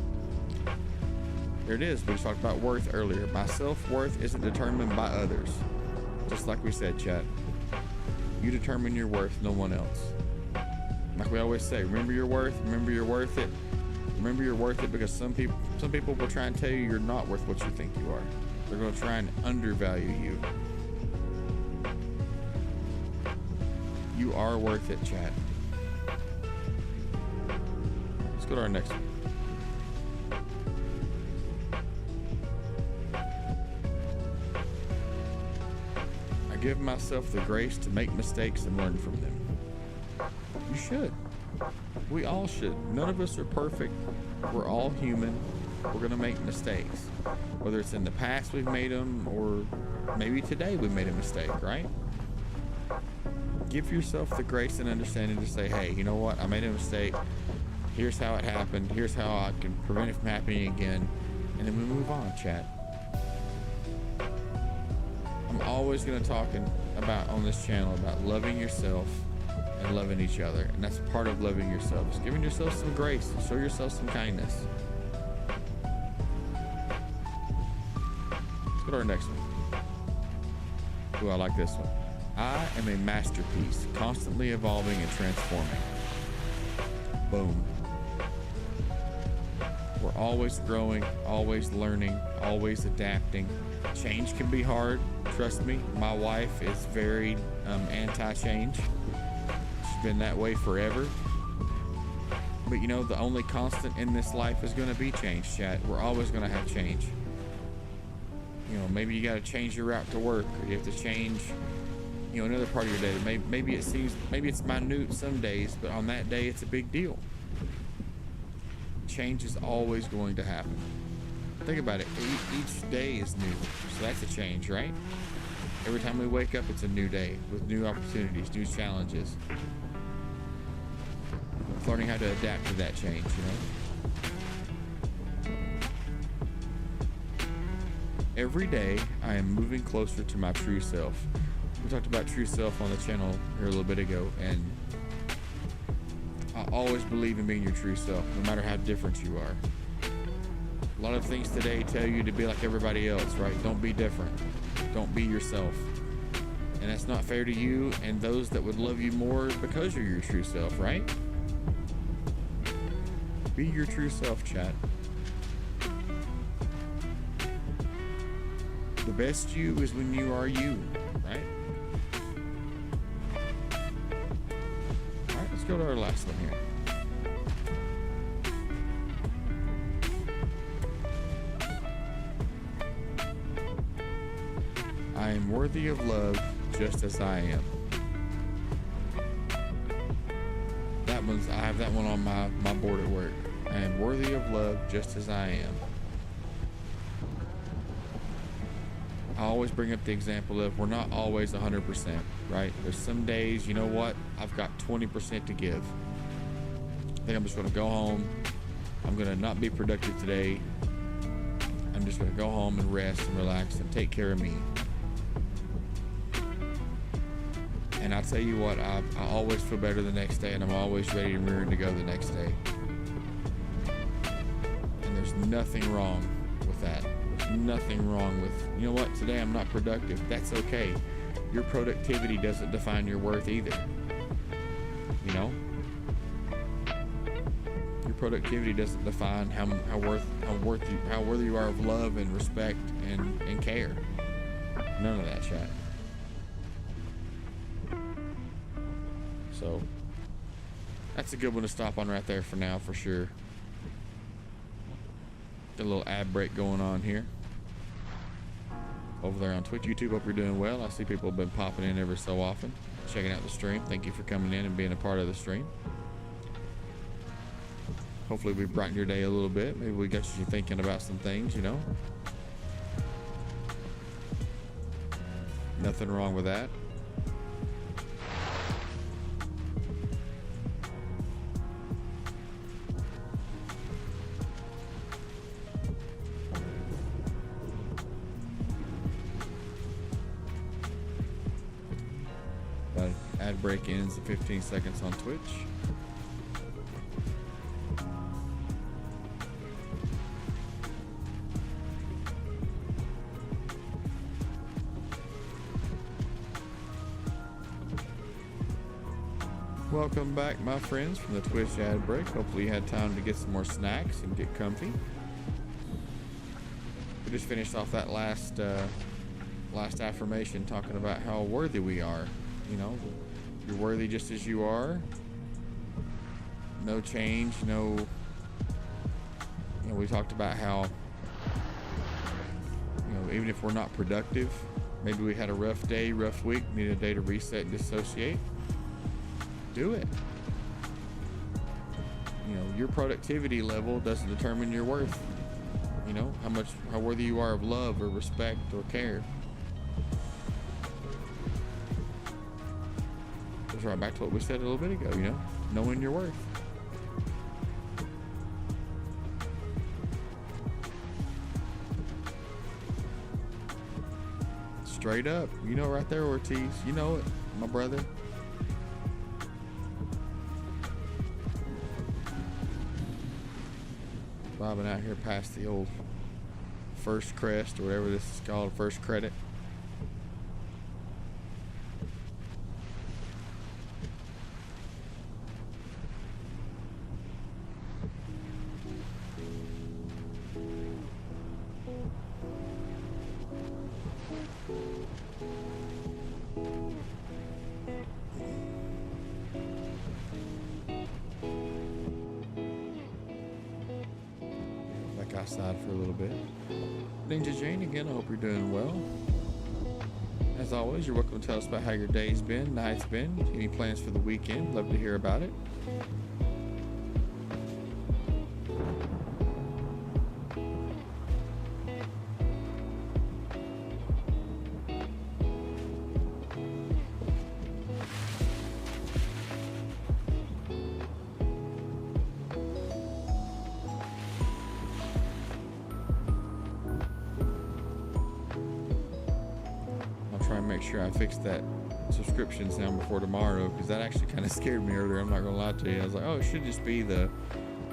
There it is. We just talked about worth earlier. My self-worth isn't determined by others. Just like we said, chat. You determine your worth, no one else. Like we always say, remember your worth, remember you're worth it. Remember you're worth it, because some people will try and tell you you're not worth what you think you are. They're going to try and undervalue you. You are worth it, chat. Let's go to our next one. I give myself the grace to make mistakes and learn from them. You should. We all should. None of us are perfect. We're all human. We're going to make mistakes. Whether it's in the past we've made them, or maybe today we made a mistake, right? Give yourself the grace and understanding to say, hey, you know what? I made a mistake. Here's how it happened. Here's how I can prevent it from happening again. And then we move on, chat. I'm always going to talk about on this channel about loving yourself and loving each other. And that's part of loving yourself. It's giving yourself some grace. Show yourself some kindness. Let's go to our next one. Ooh, I like this one. I am a masterpiece, constantly evolving and transforming. Boom. We're always growing, always learning, always adapting. Change can be hard. Trust me, my wife is very anti-change. She's been that way forever. But the only constant in this life is going to be change, chat. We're always going to have change. Maybe you got to change your route to work, or you have to change, another part of your day. Maybe it's minute some days, but on that day it's a big deal. Change is always going to happen. Think about it. Each day is new, so that's a change, right? Every time we wake up, it's a new day with new opportunities, new challenges. Learning how to adapt to that change, Every day, I am moving closer to my true self. We talked about true self on the channel here a little bit ago, and I always believe in being your true self, no matter how different you are. A lot of things today tell you to be like everybody else, right? Don't be different. Don't be yourself. And that's not fair to you and those that would love you more because you're your true self, right? Be your true self, chat. The best you is when you are you, right? All right, let's go to our last one here. I am worthy of love just as I am. I have that one on my board at work. I am worthy of love just as I am. I always bring up the example of we're not always 100%, right? There's some days, you know what? I've got 20% to give. I think I'm just going to go home. I'm going to not be productive today. I'm just going to go home and rest and relax and take care of me. And I tell you what, I always feel better the next day, and I'm always ready and rearing to go the next day. And there's nothing wrong with that. There's nothing wrong with, you know what, today I'm not productive. That's okay. Your productivity doesn't define your worth either. You know? Your productivity doesn't define how worthy you are of love and respect and care. None of that, chat. So that's a good one to stop on right there for now, for sure. Got a little ad break going on here over there on Twitch. YouTube, hope you're doing well. I see people have been popping in every so often, checking out the stream. Thank you for coming in and being a part of the stream. Hopefully we brightened your day a little bit. Maybe we got you thinking about some things, you know. Nothing wrong with that. Ad break ends in 15 seconds on Twitch. Welcome back, my friends, from the Twitch ad break. Hopefully you had time to get some more snacks and get comfy. We just finished off that last affirmation talking about how worthy we are. You know, you're worthy just as you are. No change, no. You know, we talked about how, you know, even if we're not productive, maybe we had a rough day, rough week, need a day to reset and dissociate. Do it. You know, your productivity level doesn't determine your worth. You know, how worthy you are of love or respect or care. Goes right back to what we said a little bit ago, you know, knowing your worth. Straight up, you know, right there, Ortiz, you know it, my brother. Bobbing out here past the old first crest or whatever this is called, first credit. Outside for a little bit. Ninja Jane, again, I hope you're doing well. As always, you're welcome to tell us about how your day's been, night's been, any plans for the weekend. Love to hear about it. I fixed that subscription sound before tomorrow, because that actually kind of scared me earlier. I'm not gonna lie to you. I was like, oh, it should just be the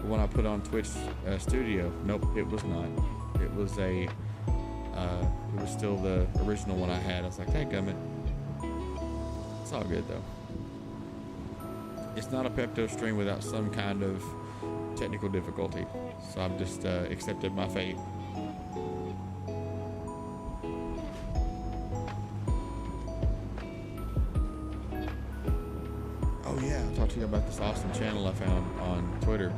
one I put on Twitch Studio. Nope, it was not. It was it was still the original one I had. I was like, hey, gummit. It's all good though. It's not a Pepto stream without some kind of technical difficulty, so I've just accepted my fate. To you about this awesome channel I found on Twitter.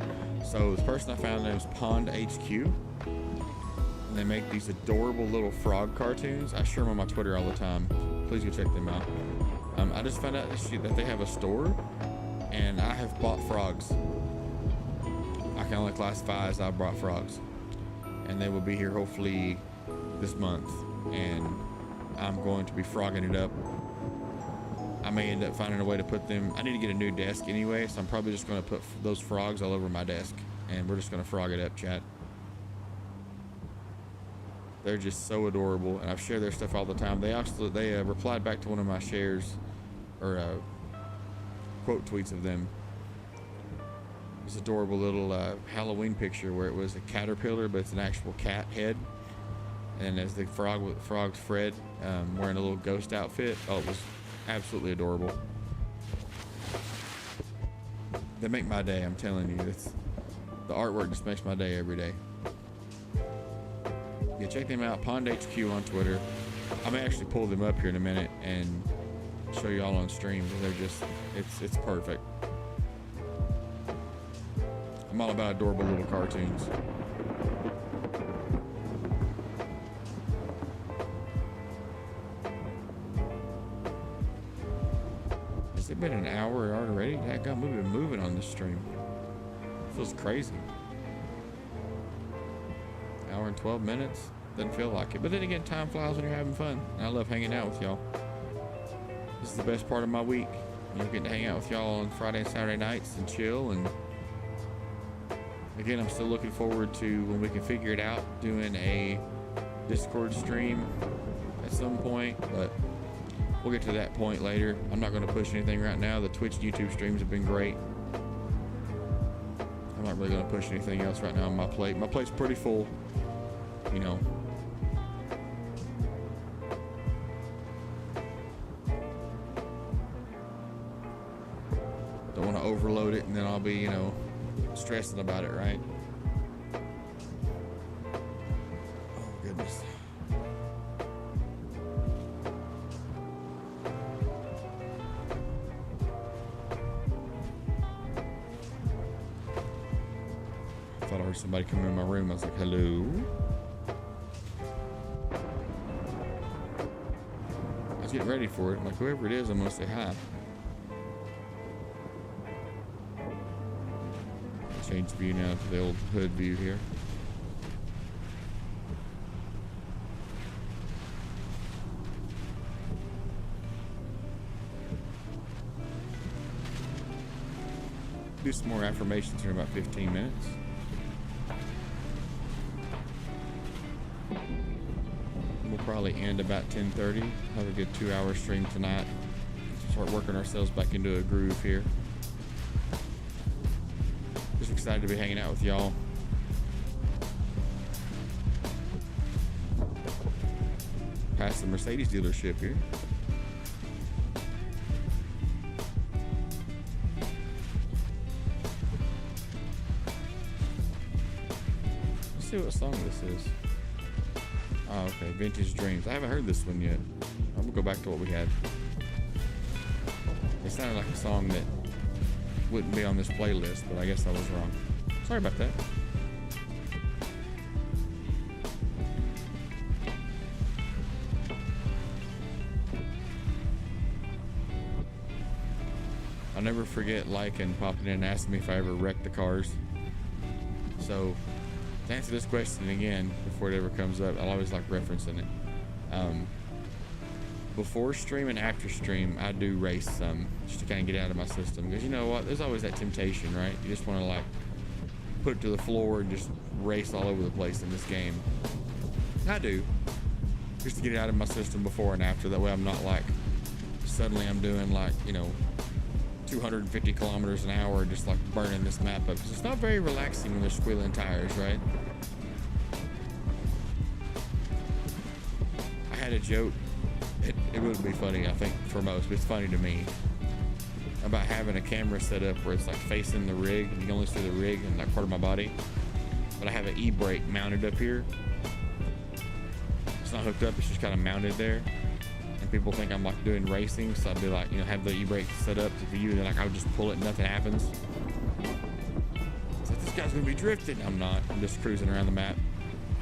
So this person I found named Pond HQ, and they make these adorable little frog cartoons. I share them on my Twitter all the time. Please go check them out. I just found out that they have a store, and I have bought frogs. I can only classify as I've bought frogs, and they will be here hopefully this month, and I'm going to be frogging it up. I may end up finding a way to put them. I need to get a new desk anyway, so I'm probably just going to put those frogs all over my desk, and we're just going to frog it up, chat. They're just so adorable, and I've shared their stuff all the time. They replied back to one of my shares or quote tweets of them. This adorable little Halloween picture where it was a caterpillar, but it's an actual cat head. And as the frog's Fred, wearing a little ghost outfit. Oh, it was absolutely adorable. They make my day, I'm telling you. The artwork just makes my day every day. Yeah, check them out, Pond HQ on Twitter. I may actually pull them up here in a minute and show you all on stream. They're just, it's perfect. I'm all about adorable little cartoons. Has it been an hour already? Dadgum, we've been moving on this stream. Feels crazy. Hour and 12 minutes. Doesn't feel like it. But then again, time flies when you're having fun. And I love hanging out with y'all. This is the best part of my week. You know, getting to hang out with y'all on Friday and Saturday nights and chill. And again, I'm still looking forward to when we can figure it out, doing a Discord stream at some point. But we'll get to that point later. I'm not going to push anything right now. The Twitch and YouTube streams have been great. I'm not really going to push anything else right now on my plate. My plate's pretty full, you know. Don't want to overload it and then I'll be, you know, stressing about it, right? Oh, goodness. I thought I heard somebody come in my room. I was like, hello? I was getting ready for it. I'm like, whoever it is, I'm going to say hi. Change view now to the old hood view here. Do some more affirmations in about 15 minutes. We'll probably end about 10:30. Have a good 2-hour stream tonight. Start working ourselves back into a groove here. Just excited to be hanging out with y'all. Past the Mercedes dealership here. Let's see what song this is. Oh, okay, Vintage Dreams. I haven't heard this one yet. I'm gonna go back to what we had. It sounded like a song that wouldn't be on this playlist, but I guess I was wrong. Sorry about that. I'll never forget Lycan popping in and asking me if I ever wrecked the cars. So, to answer this question again, before it ever comes up, I'll always like referencing it. Before stream and after stream, I do race some just to kind of get out of my system. Because you know what? There's always that temptation, right? You just want to like put it to the floor and just race all over the place in this game. I do. Just to get it out of my system before and after. That way I'm not like, suddenly I'm doing like, you know, 250 kilometers an hour just like burning this map up. Because it's not very relaxing when there's squealing tires, right? I had a joke. It wouldn't be funny, I think, for most, but it's funny to me, about having a camera set up where it's like facing the rig, and you can only see the rig and like part of my body, but I have an e-brake mounted up here. It's not hooked up, it's just kind of mounted there, and people think I'm like doing racing, so I'd be like, you know, have the e-brake set up to view, and then like I would just pull it and nothing happens. It's like, this guy's gonna be drifting. I'm not, I'm just cruising around the map,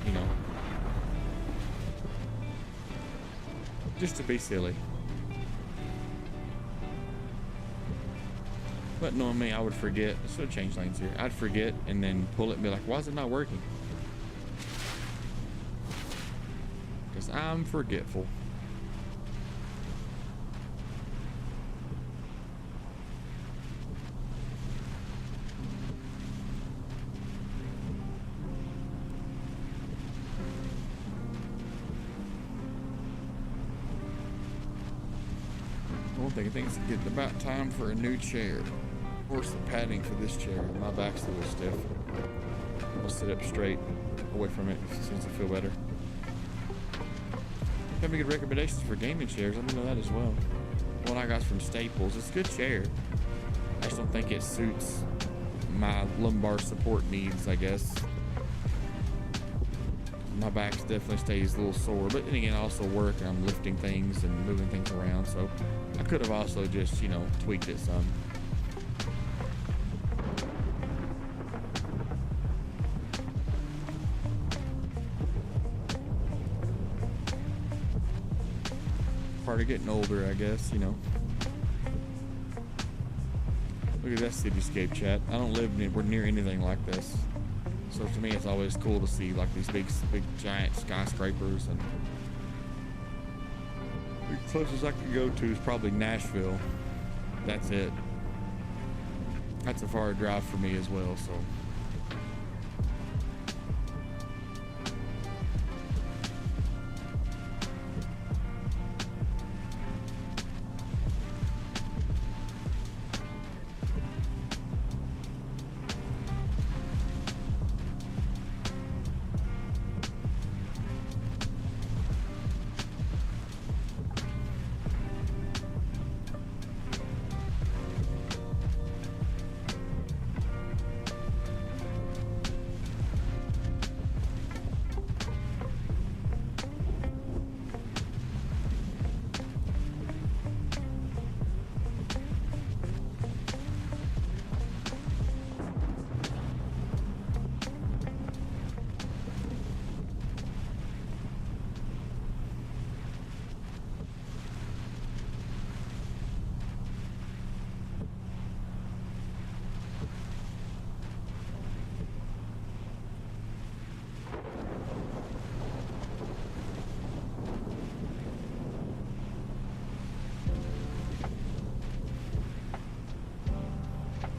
you know. Just to be silly. But knowing me, I would forget. I should have changed lanes here. I'd forget and then pull it and be like, why is it not working? Because I'm forgetful. I think it's getting about time for a new chair. Of course, the padding for this chair, my back's a little stiff. I'll sit up straight, away from it, since I feel better. Got me good recommendations for gaming chairs. Let me know that as well. One I got from Staples. It's a good chair. I just don't think it suits my lumbar support needs, I guess. My back definitely stays a little sore, but then again, I also work and I'm lifting things and moving things around, so I could have also just, you know, tweaked it some. Part of getting older, I guess, you know. Look at that cityscape, chat. I don't live near anything like this. So to me, it's always cool to see like these big giant skyscrapers. And the closest I could go to is probably Nashville. That's it. That's a far drive for me as well, so.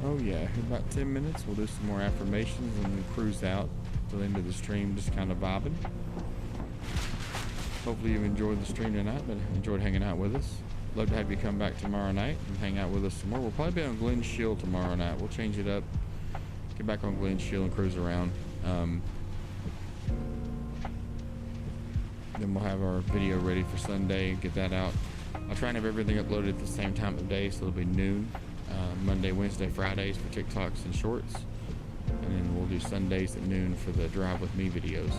Oh yeah, in about 10 minutes we'll do some more affirmations and then cruise out to the end of the stream, just kind of vibing. Hopefully you've enjoyed the stream tonight, but enjoyed hanging out with us. Love to have you come back tomorrow night and hang out with us some more. We'll probably be on Glen Shield tomorrow night. We'll change it up, get back on Glen Shield and cruise around. Then we'll have our video ready for Sunday, get that out. I'll try and have everything uploaded at the same time of day, so it'll be noon. Monday, Wednesday, Fridays for TikToks and shorts, and then we'll do Sundays at noon for the Drive With Me videos.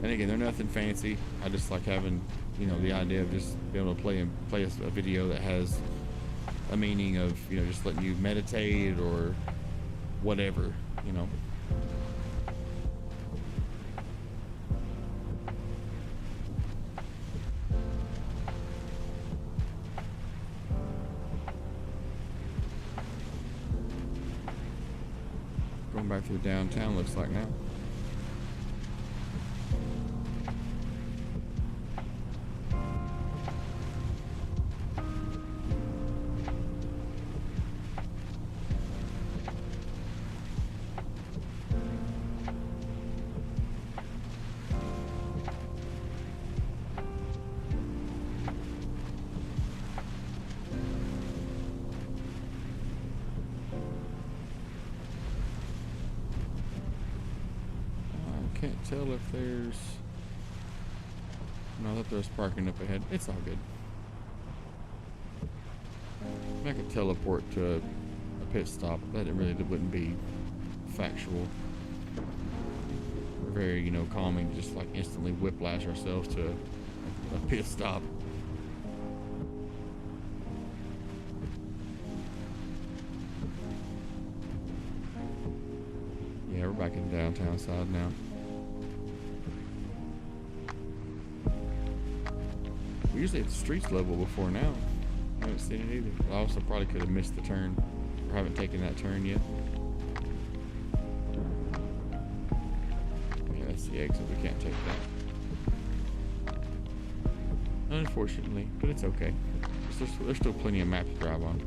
And again, they're nothing fancy. I just like having, you know, the idea of just being able to play a video that has a meaning of, you know, just letting you meditate or whatever, you know. Going back through downtown, looks like now. Can't tell if there's... No, I thought there was parking up ahead. It's all good. I could teleport to a pit stop. That really wouldn't be factual. We're very, you know, calming, just like instantly whiplash ourselves to a pit stop. Yeah, we're back in the downtown side now. We usually at the streets level before now. I haven't seen it either. I also probably could have missed the turn, or haven't taken that turn yet. Yeah, that's the exit. We can't take that. Unfortunately, but it's okay. There's still plenty of maps to drive on.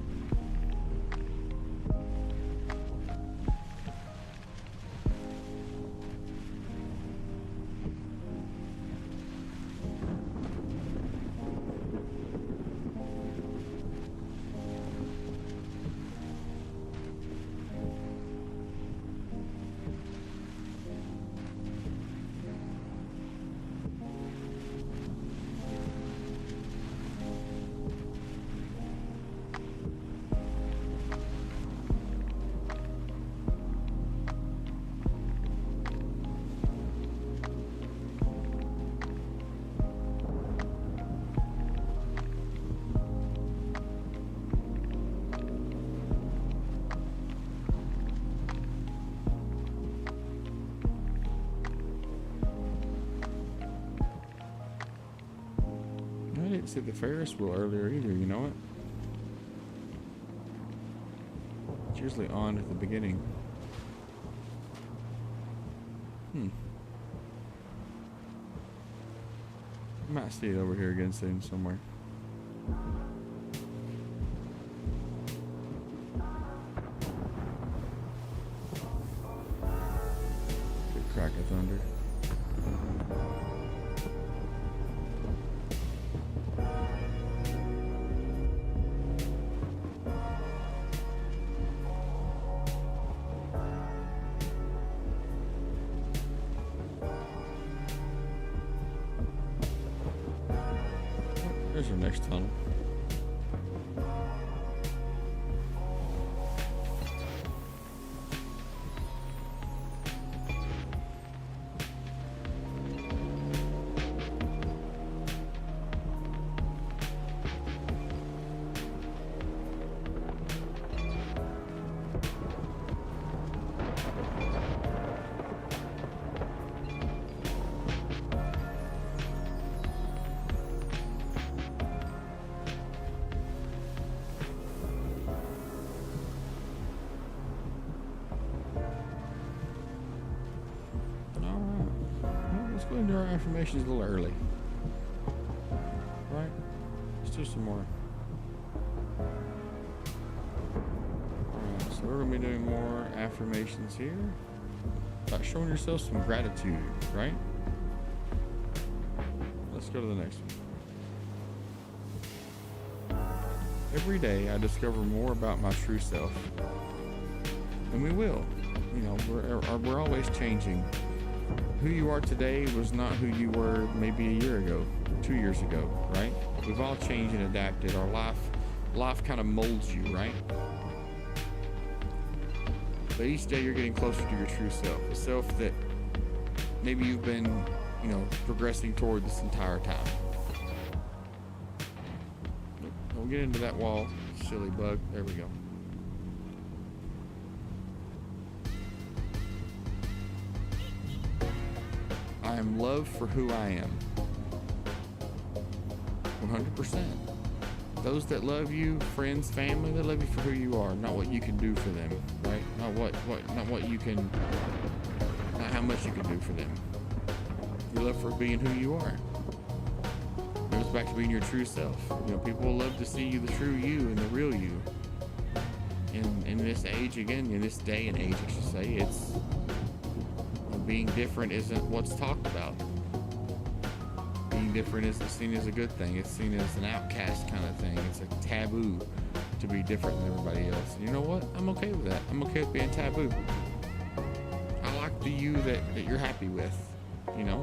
see the Ferris wheel earlier either, you know it? It's usually on at the beginning. I might see it over here again soon somewhere. Good crack of thunder. There's our next tunnel. Let's go into our affirmations a little early. Right? Let's do some more. Alright, so we're going to be doing more affirmations here. About showing yourself some gratitude, right? Let's go to the next one. Every day I discover more about my true self. And we will. You know, we're always changing. Who you are today was not who you were maybe a year ago, 2 years ago, right? We've all changed and adapted. Our life kind of molds you, right? But each day you're getting closer to your true self, a self that maybe you've been, you know, progressing toward this entire time. Don't get into that wall, silly bug. There we go. I am loved for who I am. 100%. Those that love you, friends, family, they love you for who you are, not what you can do for them, right? Not what you can, not how much you can do for them. You're loved for being who you are. It goes back to being your true self. You know, people will love to see you, the true you and the real you. In this age, again, in this day and age, I should say, it's being different isn't what's talked about. Being different isn't seen as a good thing. It's seen as an outcast kind of thing. It's a taboo to be different than everybody else. And you know what? I'm okay with that. I'm okay with being taboo. I like the you that you're happy with, you know?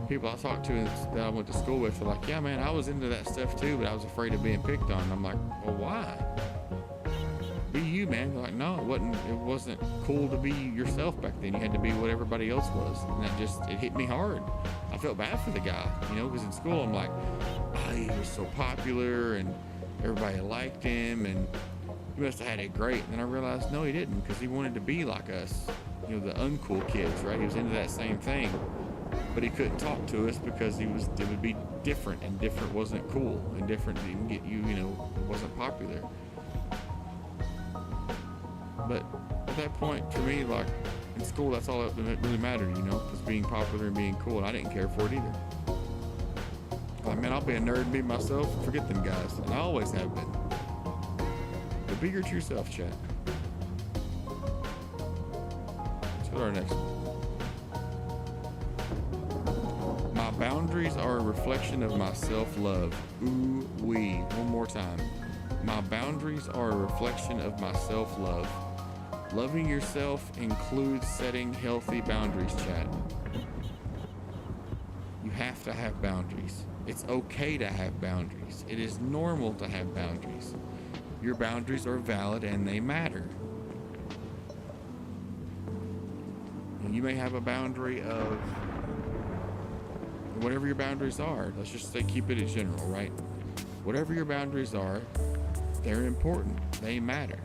People I talk to that I went to school with are like, yeah, man, I was into that stuff too, but I was afraid of being picked on. And I'm like, well, why? Be you, man. They're like, no, it wasn't cool to be yourself back then. You had to be what everybody else was. And it hit me hard. I felt bad for the guy, you know, because in school I'm like, oh, he was so popular and everybody liked him and he must have had it great. And then I realized, no, he didn't, because he wanted to be like us, you know, the uncool kids, right? He was into that same thing, but he couldn't talk to us because it would be different, and different wasn't cool, and different didn't get you, you know, wasn't popular. But at that point, for me, like, in school, that's all that really mattered, you know, was being popular and being cool, and I didn't care for it either. Like, man, I'll be a nerd and be myself, forget them guys, and I always have been. But be your true self, chat. Let's go to our next one. My boundaries are a reflection of my self-love. Ooh-wee. One more time. My boundaries are a reflection of my self-love. Loving yourself includes setting healthy boundaries, chat. You have to have boundaries. It's okay to have boundaries. It is normal to have boundaries. Your boundaries are valid and they matter. And you may have a boundary of whatever your boundaries are. Let's just say, keep it in general, right? Whatever your boundaries are, they're important. They matter.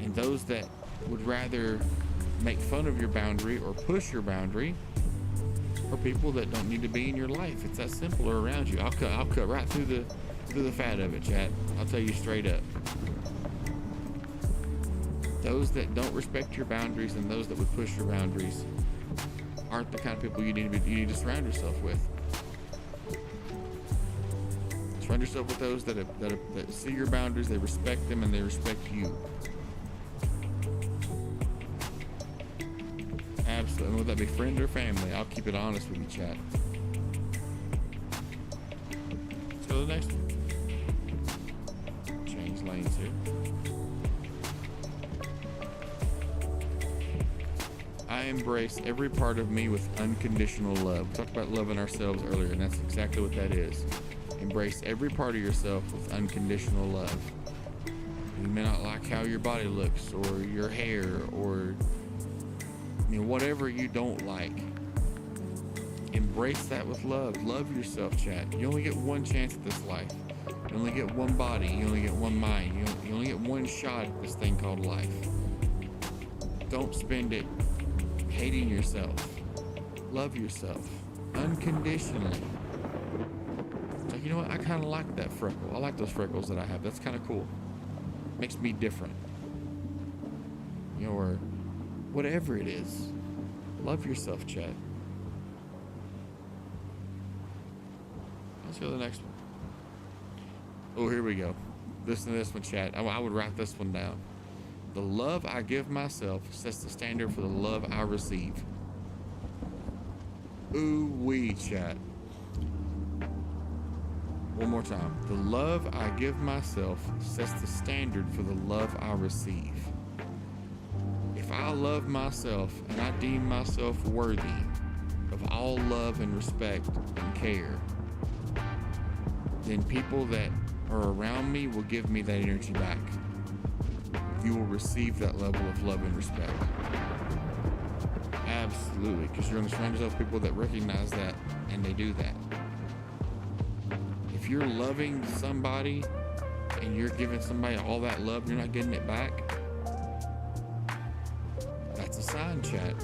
And those that would rather make fun of your boundary or push your boundary, or people that don't need to be in your life. It's that simple or around you. I'll cut right through the fat of it, chat. I'll tell you straight up. Those that don't respect your boundaries and those that would push your boundaries aren't the kind of people you need to surround yourself with. Surround yourself with those that see your boundaries, they respect them, and they respect you. Absolutely. And whether that be friend or family, I'll keep it honest with you, chat. Let's go to the next one. Change lanes here. I embrace every part of me with unconditional love. We talked about loving ourselves earlier, and that's exactly what that is. Embrace every part of yourself with unconditional love. You may not like how your body looks, or your hair, or whatever you don't like. Embrace that with love. Love yourself, chat. You only get one chance at this life. You only get one body. You only get one mind. You only get one shot at this thing called life. Don't spend it hating yourself. Love yourself unconditionally. It's like, you know what? I kind of like that freckle. I like those freckles that I have. That's kind of cool. Makes me different. Or whatever it is. Love yourself, chat. Let's go to the next one. Oh, here we go. Listen to this one, chat. I would write this one down. The love I give myself sets the standard for the love I receive. Ooh wee, chat. One more time. The love I give myself sets the standard for the love I receive. If I love myself and I deem myself worthy of all love and respect and care, then people that are around me will give me that energy back. You will receive that level of love and respect. Absolutely, because you're going to surround yourself with people that recognize that, and they do that. If you're loving somebody and you're giving somebody all that love, you're not getting it back, that's a sign, chat.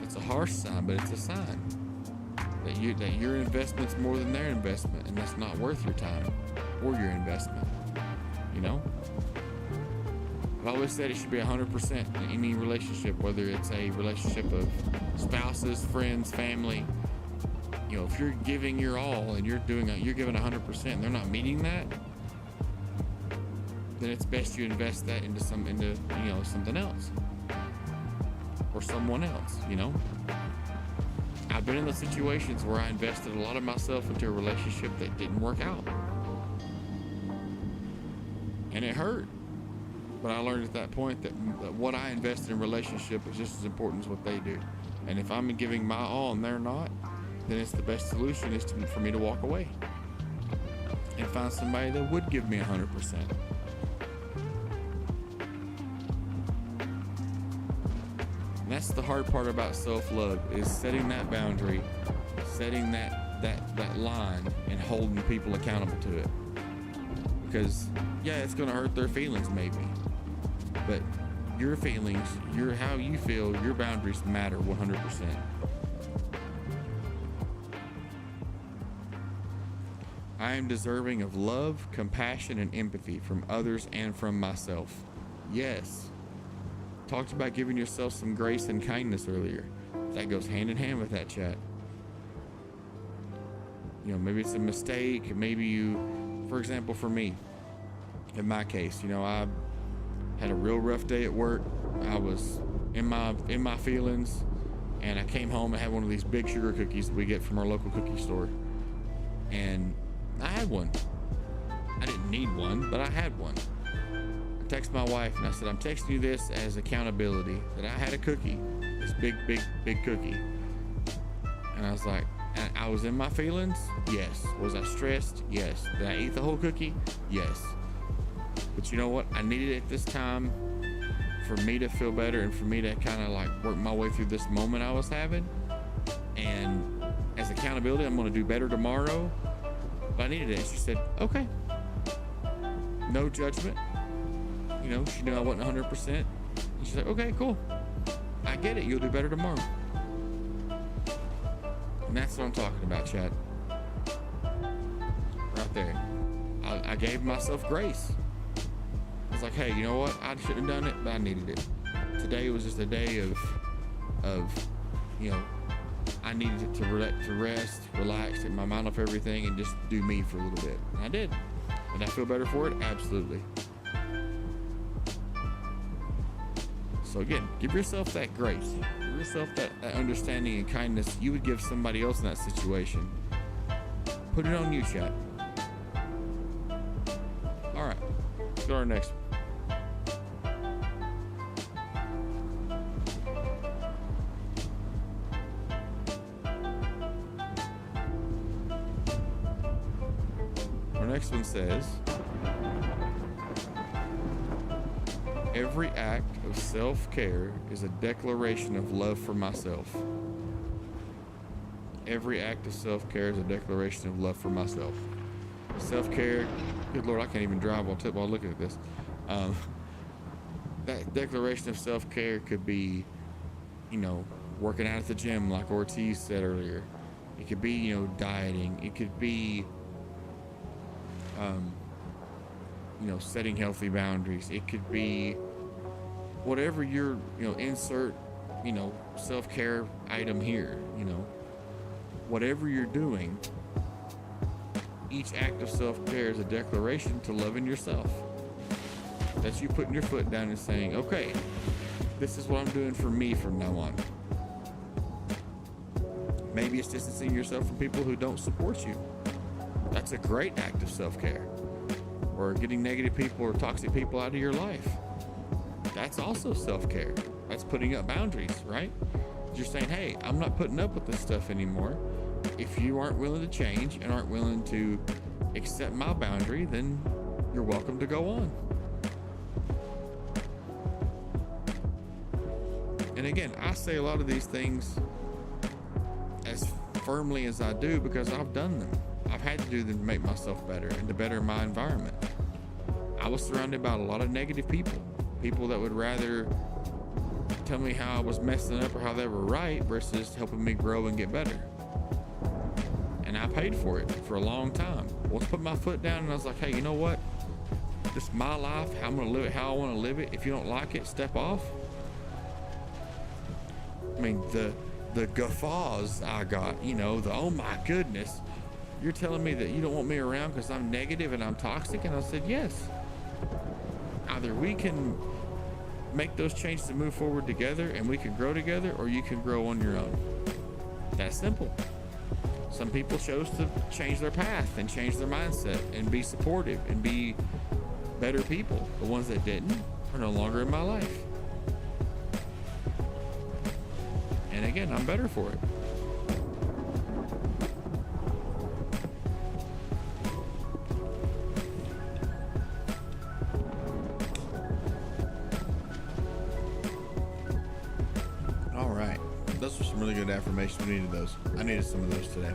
It's a harsh sign, but it's a sign that your investment's more than their investment, and that's not worth your time or your investment. I've always said it should be 100% in any relationship, whether it's a relationship of spouses, friends, family. If you're giving your all and you're giving 100% and they're not meeting that, then it's best you invest that into something else or someone else. I've been in those situations where I invested a lot of myself into a relationship that didn't work out, and it hurt. But I learned at that point that what I invested in relationship is just as important as what they do. And if I'm giving my all and they're not, then it's the best solution is for me to walk away and find somebody that would give me 100%. And that's the hard part about self-love, is setting that boundary, setting that line, and holding people accountable to it. Because yeah, it's going to hurt their feelings maybe. But your feelings, how you feel, your boundaries matter 100%. I am deserving of love, compassion, and empathy from others and from myself. Yes. Talked about giving yourself some grace and kindness earlier. That goes hand in hand with that, chat. Maybe it's a mistake. Maybe for example, for me, in my case, I had a real rough day at work. I was in my feelings, and I came home and had one of these big sugar cookies that we get from our local cookie store, and I had one. I didn't need one, but I had one. I texted my wife and I said, I'm texting you this as accountability that I had a cookie, this big cookie. And I was like, and I was in my feelings? Yes. Was I stressed? Yes. Did I eat the whole cookie? Yes. But you know what? I needed it this time for me to feel better and for me to kind of work my way through this moment I was having. And as accountability, I'm going to do better tomorrow. But I needed it. And she said, okay. No judgment. She knew I wasn't 100%. And she's like, okay, cool. I get it. You'll do better tomorrow. And that's what I'm talking about, Chad. Right there. I gave myself grace. I was like, hey, you know what? I shouldn't have done it, but I needed it. Today was just a day of I needed to rest, relax, take my mind off everything, and just do me for a little bit. And I did. Did I feel better for it? Absolutely. So again, give yourself that grace. Give yourself that understanding and kindness you would give somebody else in that situation. Put it on you, chat. All right, let's go to our next one. Our next one says, every act of self-care is a declaration of love for myself. Every act of self-care is a declaration of love for myself. Self-care, good Lord, I can't even drive on tip while looking at this. That declaration of self-care could be, working out at the gym like Ortiz said earlier. It could be, dieting. It could be, setting healthy boundaries. It could be whatever your, insert, self-care item here, whatever you're doing, each act of self-care is a declaration to loving yourself. That's you putting your foot down and saying, okay, this is what I'm doing for me from now on. Maybe it's distancing yourself from people who don't support you. That's a great act of self-care. Or getting negative people or toxic people out of your life. That's also self-care. That's putting up boundaries, right? You're saying, hey, I'm not putting up with this stuff anymore. If you aren't willing to change and aren't willing to accept my boundary, then you're welcome to go on. And again, I say a lot of these things as firmly as I do because I've done them. I've had to do them to make myself better and to better my environment. I was surrounded by a lot of negative people that would rather tell me how I was messing up or how they were right versus helping me grow and get better. And I paid for it for a long time. Once I put my foot down and I was like, hey, you know what? This is my life. I'm going to live it how I want to live it. If you don't like it, step off. I mean, the guffaws I got, oh my goodness, you're telling me that you don't want me around because I'm negative and I'm toxic? And I said, yes. Either we can make those changes to move forward together and we can grow together, or you can grow on your own. That's simple. Some people chose to change their path and change their mindset and be supportive and be better people. The ones that didn't are no longer in my life. And again, I'm better for it. All right. Those were some really good affirmations. We needed those. I needed some of those today.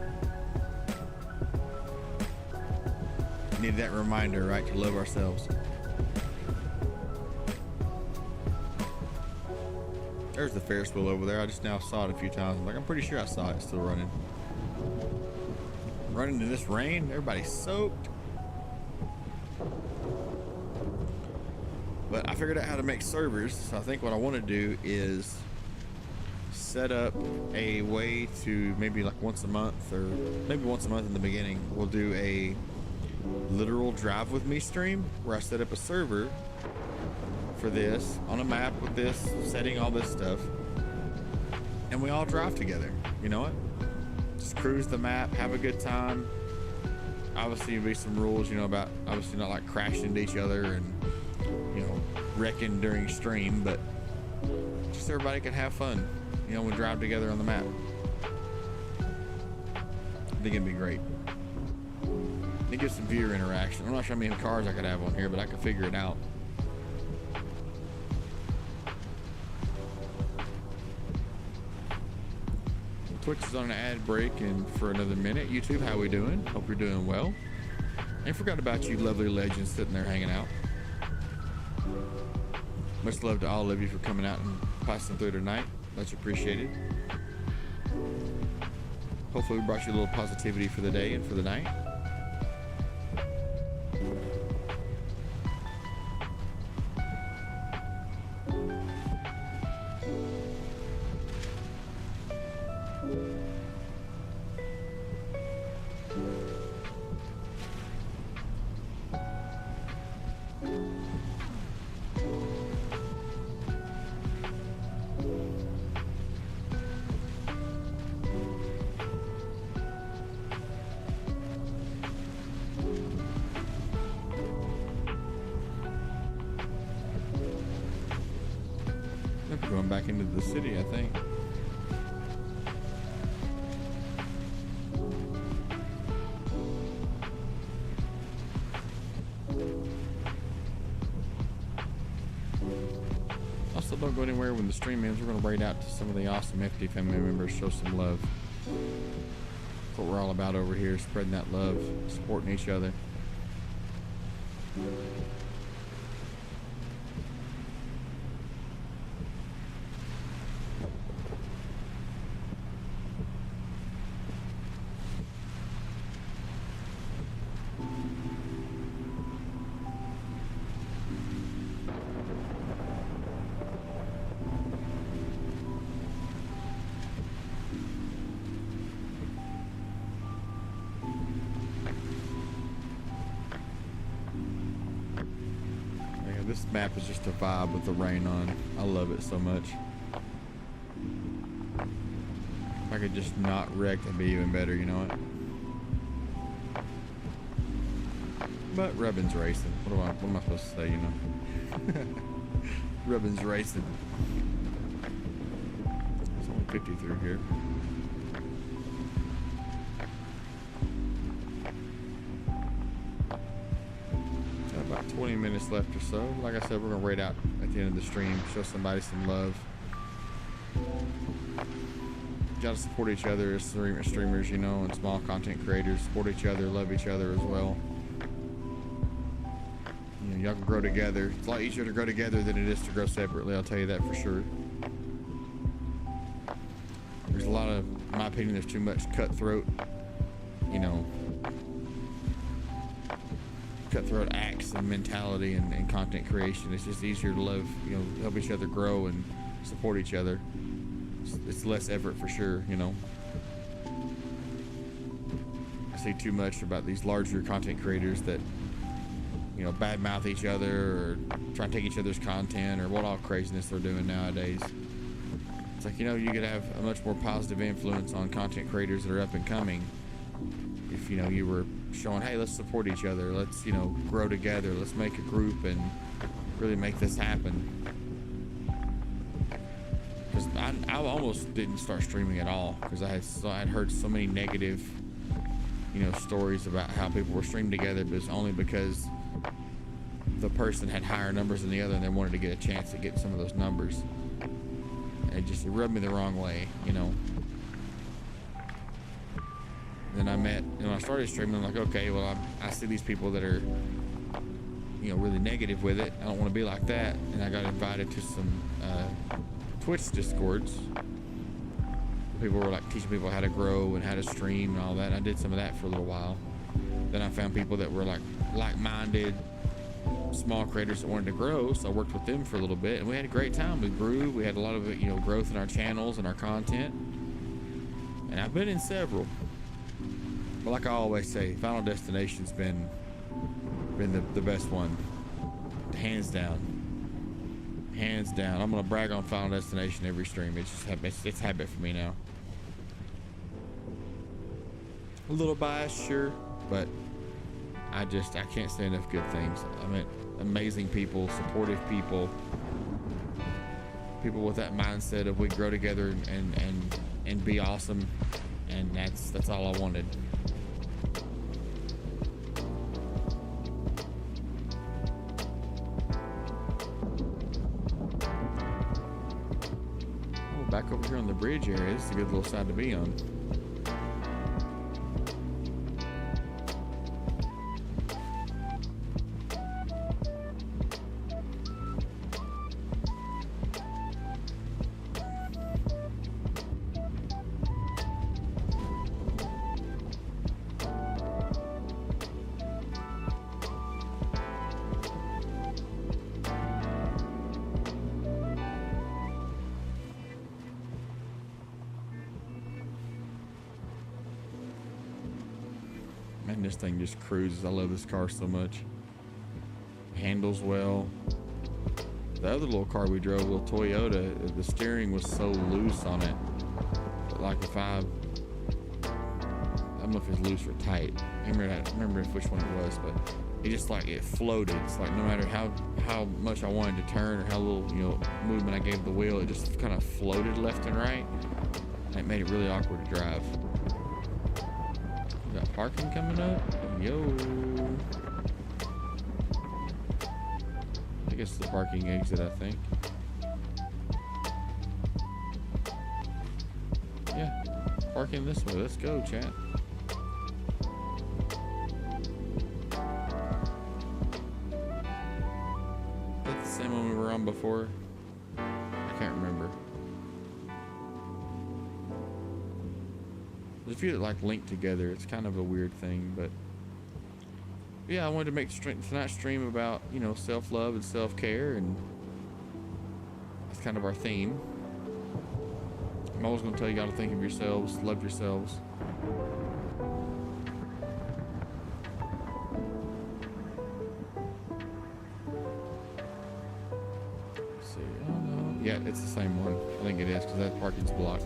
Needed that reminder, right, to love ourselves. There's the Ferris wheel over there. I just now saw it a few times. I'm pretty sure I saw it still running. Running in this rain. Everybody's soaked. But I figured out how to make servers. So I think what I want to do is set up a way to maybe like once a month, or maybe once a month in the beginning, we'll do a literal drive with me stream where I set up a server for this on a map with this setting, all this stuff, and we all drive together. You know what? Just cruise the map, have a good time. Obviously there'll be some rules, about obviously not like crashing into each other and wrecking during stream, but just everybody can have fun. We drive together on the map. I think it'd be great. It gives some viewer interaction. I'm not sure how many cars I could have on here, but I could figure it out. Twitch is on an ad break and for another minute. YouTube, how we doing? Hope you're doing well. And forgot about you lovely legends sitting there hanging out. Much love to all of you for coming out and passing through tonight. Much appreciated. Hopefully we brought you a little positivity for the day and for the night. Going back into the city, I think. Also, don't go anywhere when the stream ends. We're going to raid out to some of the awesome FD family members, show some love. That's what we're all about over here, spreading that love, supporting each other. This map is just a vibe with the rain on. I love it so much. If I could just not wreck, that'd be even better, you know what? But Rubbin's racing. What am I supposed to say, you know? Rubbin's racing. It's only 50 through here. About 20 minutes left or so. Like I said, we're gonna raid out at the end of the stream, show somebody some love. You gotta support each other as streamers, you know, and small content creators. Support each other, love each other as well. You know, y'all can grow together. It's a lot easier to grow together than it is to grow separately, I'll tell you that for sure. There's a lot of, in my opinion, there's too much cutthroat, you know, cutthroat acts and mentality and content creation. It's just easier to love, you know, help each other grow and support each other. It's less effort for sure, you know. I see too much about these larger content creators that, you know, badmouth each other or try and take each other's content or what all craziness they're doing nowadays. It's like, you know, you could have a much more positive influence on content creators that are up and coming if, you know, you were showing, hey, let's support each other, let's, you know, grow together, let's make a group and really make this happen. Because I almost didn't start streaming at all because I had heard so many negative, you know, stories about how people were streaming together, but it's only because the person had higher numbers than the other and they wanted to get a chance to get some of those numbers. And it rubbed me the wrong way, you know. Then when I started streaming, I'm like, okay, well, I see these people that are, you know, really negative with it. I don't want to be like that. And I got invited to some Twitch discords. People were like teaching people how to grow and how to stream and all that. And I did some of that for a little while. Then I found people that were like-minded small creators that wanted to grow, so I worked with them for a little bit, and we had a great time. We grew. We had a lot of, you know, growth in our channels and our content. And I've been in several. But like I always say, Final Destination's been the best one, hands down. Hands down. I'm gonna brag on Final Destination every stream. It's habit for me now. A little biased, sure, but I can't say enough good things. I mean, amazing people, supportive people, people with that mindset of we grow together and be awesome, and that's all I wanted. Oh, back over here on the bridge area, this is a good little side to be on. and this thing just cruises. I love this car so much. Handles well. The other little car we drove, little Toyota, the steering was so loose on it. But like if I don't know if it's loose or tight. I don't remember which one it was, but it just like it floated. It's like no matter how much I wanted to turn or how little movement I gave the wheel, it just kind of floated left and right. That made it really awkward to drive. We got parking coming up. Yo. I guess it's the parking exit, I think. Yeah, parking this way. Let's go, chat. That's the same one we were on before. I can't remember. There's a few that like linked together. It's kind of a weird thing, but yeah, I wanted to make tonight's stream about, self-love and self-care, and that's kind of our theme. I'm always going to tell you to think of yourselves, love yourselves. Let's see, oh no. Yeah, it's the same one. I think it is, because that parking's blocked.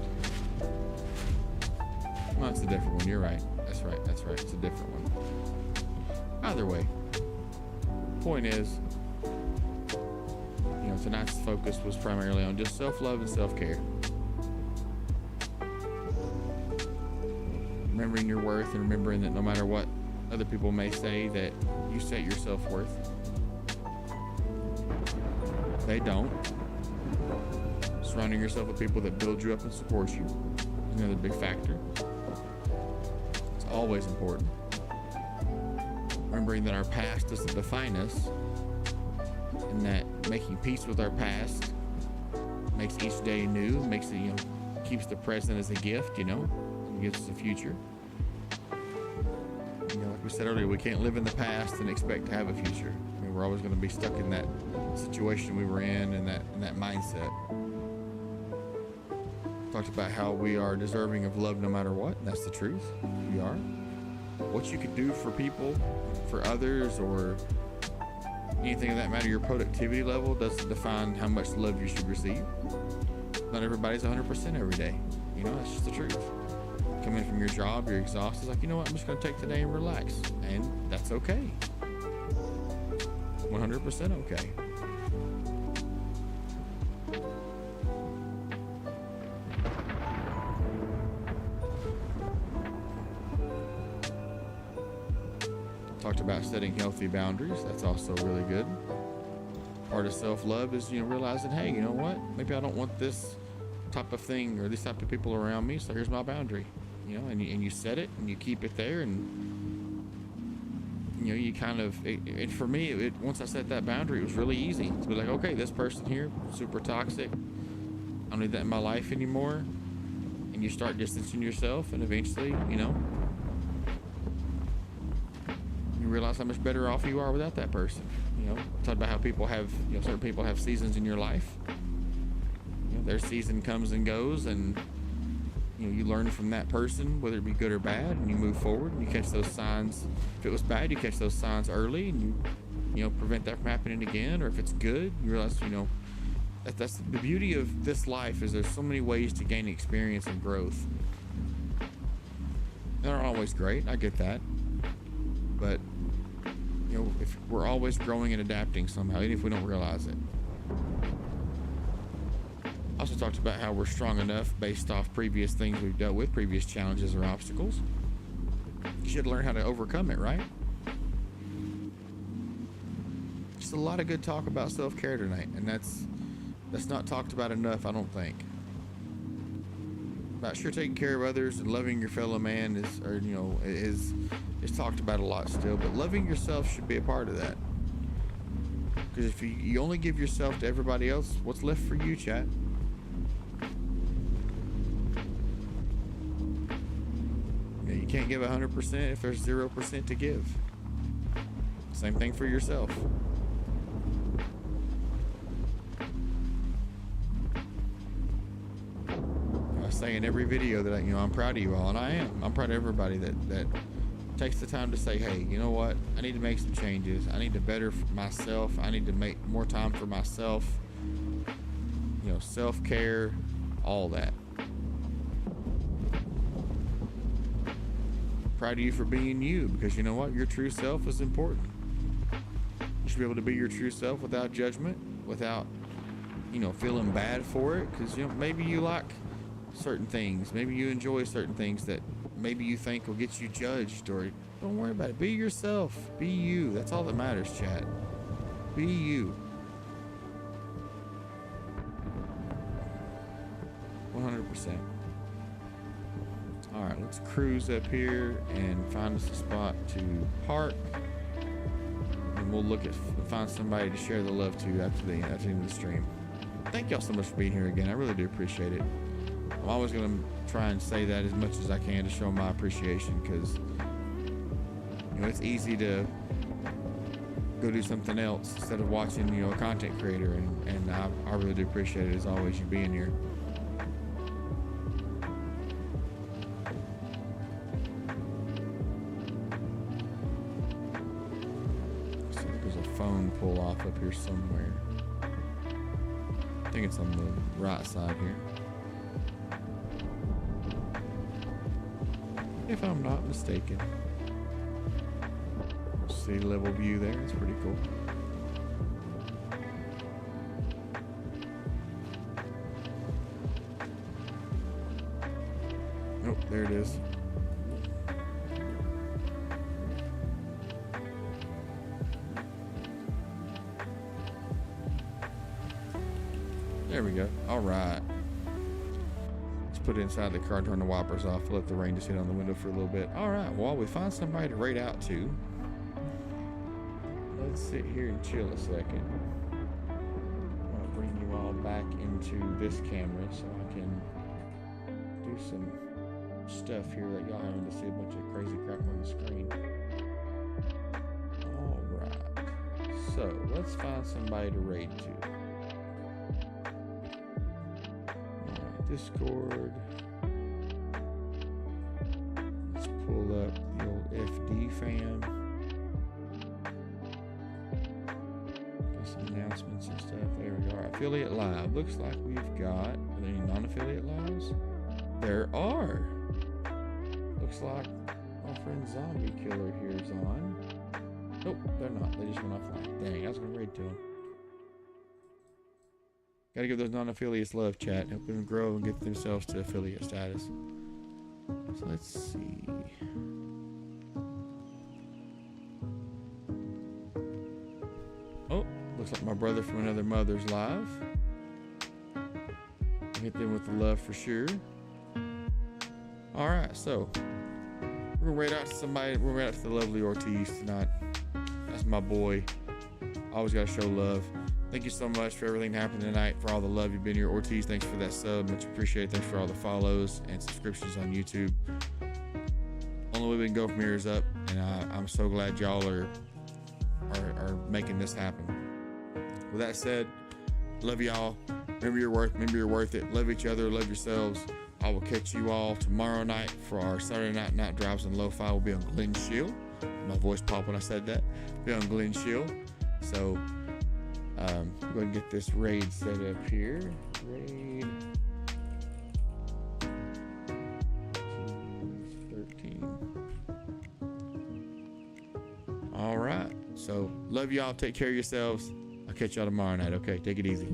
No, it's a different one. You're right. That's right. It's a different one. Either way, point is, tonight's focus was primarily on just self-love and self-care. Remembering your worth and remembering that no matter what other people may say, that you set your self-worth. They don't. Surrounding yourself with people that build you up and support you is another big factor. It's always important. Remembering that our past doesn't define us, and that making peace with our past makes each day new, makes it, keeps the present as a gift, and gives us a future. Like we said earlier, we can't live in the past and expect to have a future. We're always going to be stuck in that situation we were in and that mindset. Talked about how we are deserving of love no matter what, and that's the truth. We are. What you could do for people, for others, or anything of that matter, your productivity level doesn't define how much love you should receive. Not everybody's 100% every day. That's just the truth. Coming from your job, you're exhausted. It's like, you know what? I'm just going to take today and relax. And that's okay. 100% okay. Talked about setting healthy boundaries. That's also really good. Part of self-love is, realizing, hey, you know what? Maybe I don't want this type of thing or this type of people around me, so here's my boundary. And you set it and you keep it there, and you kind of. For me, once I set that boundary, it was really easy to be like, okay, this person here, super toxic. I don't need that in my life anymore. And you start distancing yourself, and eventually, you realize how much better off you are without that person. Talk about how people have, certain people have seasons in your life. Their season comes and goes, and you learn from that person, whether it be good or bad, and you move forward and you catch those signs. If it was bad, you catch those signs early, and you prevent that from happening again. Or if it's good, you realize, that's the beauty of this life, is there's so many ways to gain experience and growth. They're not always great, I get that, but if we're always growing and adapting somehow, even if we don't realize it. Also talked about how we're strong enough based off previous things we've dealt with, previous challenges or obstacles. You should learn how to overcome it, right? Just a lot of good talk about self-care tonight, and that's not talked about enough, I don't think. About taking care of others and loving your fellow man is talked about a lot still, but loving yourself should be a part of that. Because if you only give yourself to everybody else, what's left for you, chat? You can't give 100% if there's 0% to give. Same thing for yourself. I say in every video that I'm proud of you all, and I am. I'm proud of everybody that takes the time to say, hey, you know what? I need to make some changes. I need to better myself. I need to make more time for myself. You know, self-care, all that. Proud of you for being you, because you know what? Your true self is important. You should be able to be your true self without judgment, without, you know, feeling bad for it, because, you know, maybe you like certain things. Maybe you enjoy certain things that maybe you think will get you judged, or don't worry about it. Be yourself. Be you. That's all that matters, chat. Be you. 100%. All right, let's cruise up here and find us a spot to park, and we'll look at find somebody to share the love to after the end of the stream. Thank y'all so much for being here again. I really do appreciate it. I'm always going to try and say that as much as I can to show my appreciation, because, you know, it's easy to go do something else instead of watching, you know, a content creator, and I really do appreciate it as always, you being here. So there's a phone pull off up here somewhere. I think it's on the right side here, if I'm not mistaken. Sea level view there, it's pretty cool. Oh, there it is. There we go. All right. Let's put it inside the car and turn the wipers off. Let the rain just hit on the window for a little bit. All right. Well, we find somebody to raid out to. Let's sit here and chill a second. I'm gonna bring you all back into this camera so I can do some stuff here that y'all having to see a bunch of crazy crap on the screen. All right. So let's find somebody to raid to. Discord. Let's pull up the old FD fam. Got some announcements and stuff. There we are. Affiliate live. Looks like we've got. Are there any non-affiliate lives? There are. Looks like my friend Zombie Killer here is on. Nope, they're not. They just went offline. Dang, I was gonna raid to them. Gotta give those non-affiliates love, chat. Help them grow and get themselves to affiliate status. So let's see. Oh, looks like my brother from another mother's live. Hit them with the love for sure. All right, so we're gonna raid out to somebody. We're gonna raid out to the lovely Ortiz tonight. That's my boy. Always gotta show love. Thank you so much for everything that happened tonight, for all the love you've been here. Ortiz, thanks for that sub. Much appreciated. Thanks for all the follows and subscriptions on YouTube. Only way we can go from here is up, and I'm so glad y'all are making this happen. With that said, love y'all. Remember your worth. Remember you're worth it. Love each other. Love yourselves. I will catch you all tomorrow night for our Saturday night drives on Lofi. We'll be on Glen Shield. My voice popped when I said that. We'll be on Glen Shield. So we're going to get this raid set up here. Raid 13. All right. So love y'all. Take care of yourselves. I'll catch y'all tomorrow night. Okay. Take it easy.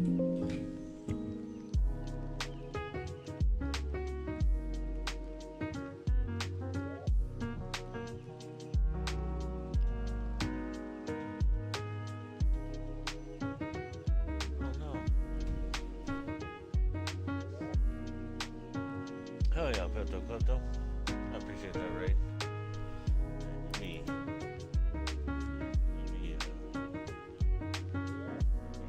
Hell yeah, Pepto, Klepto.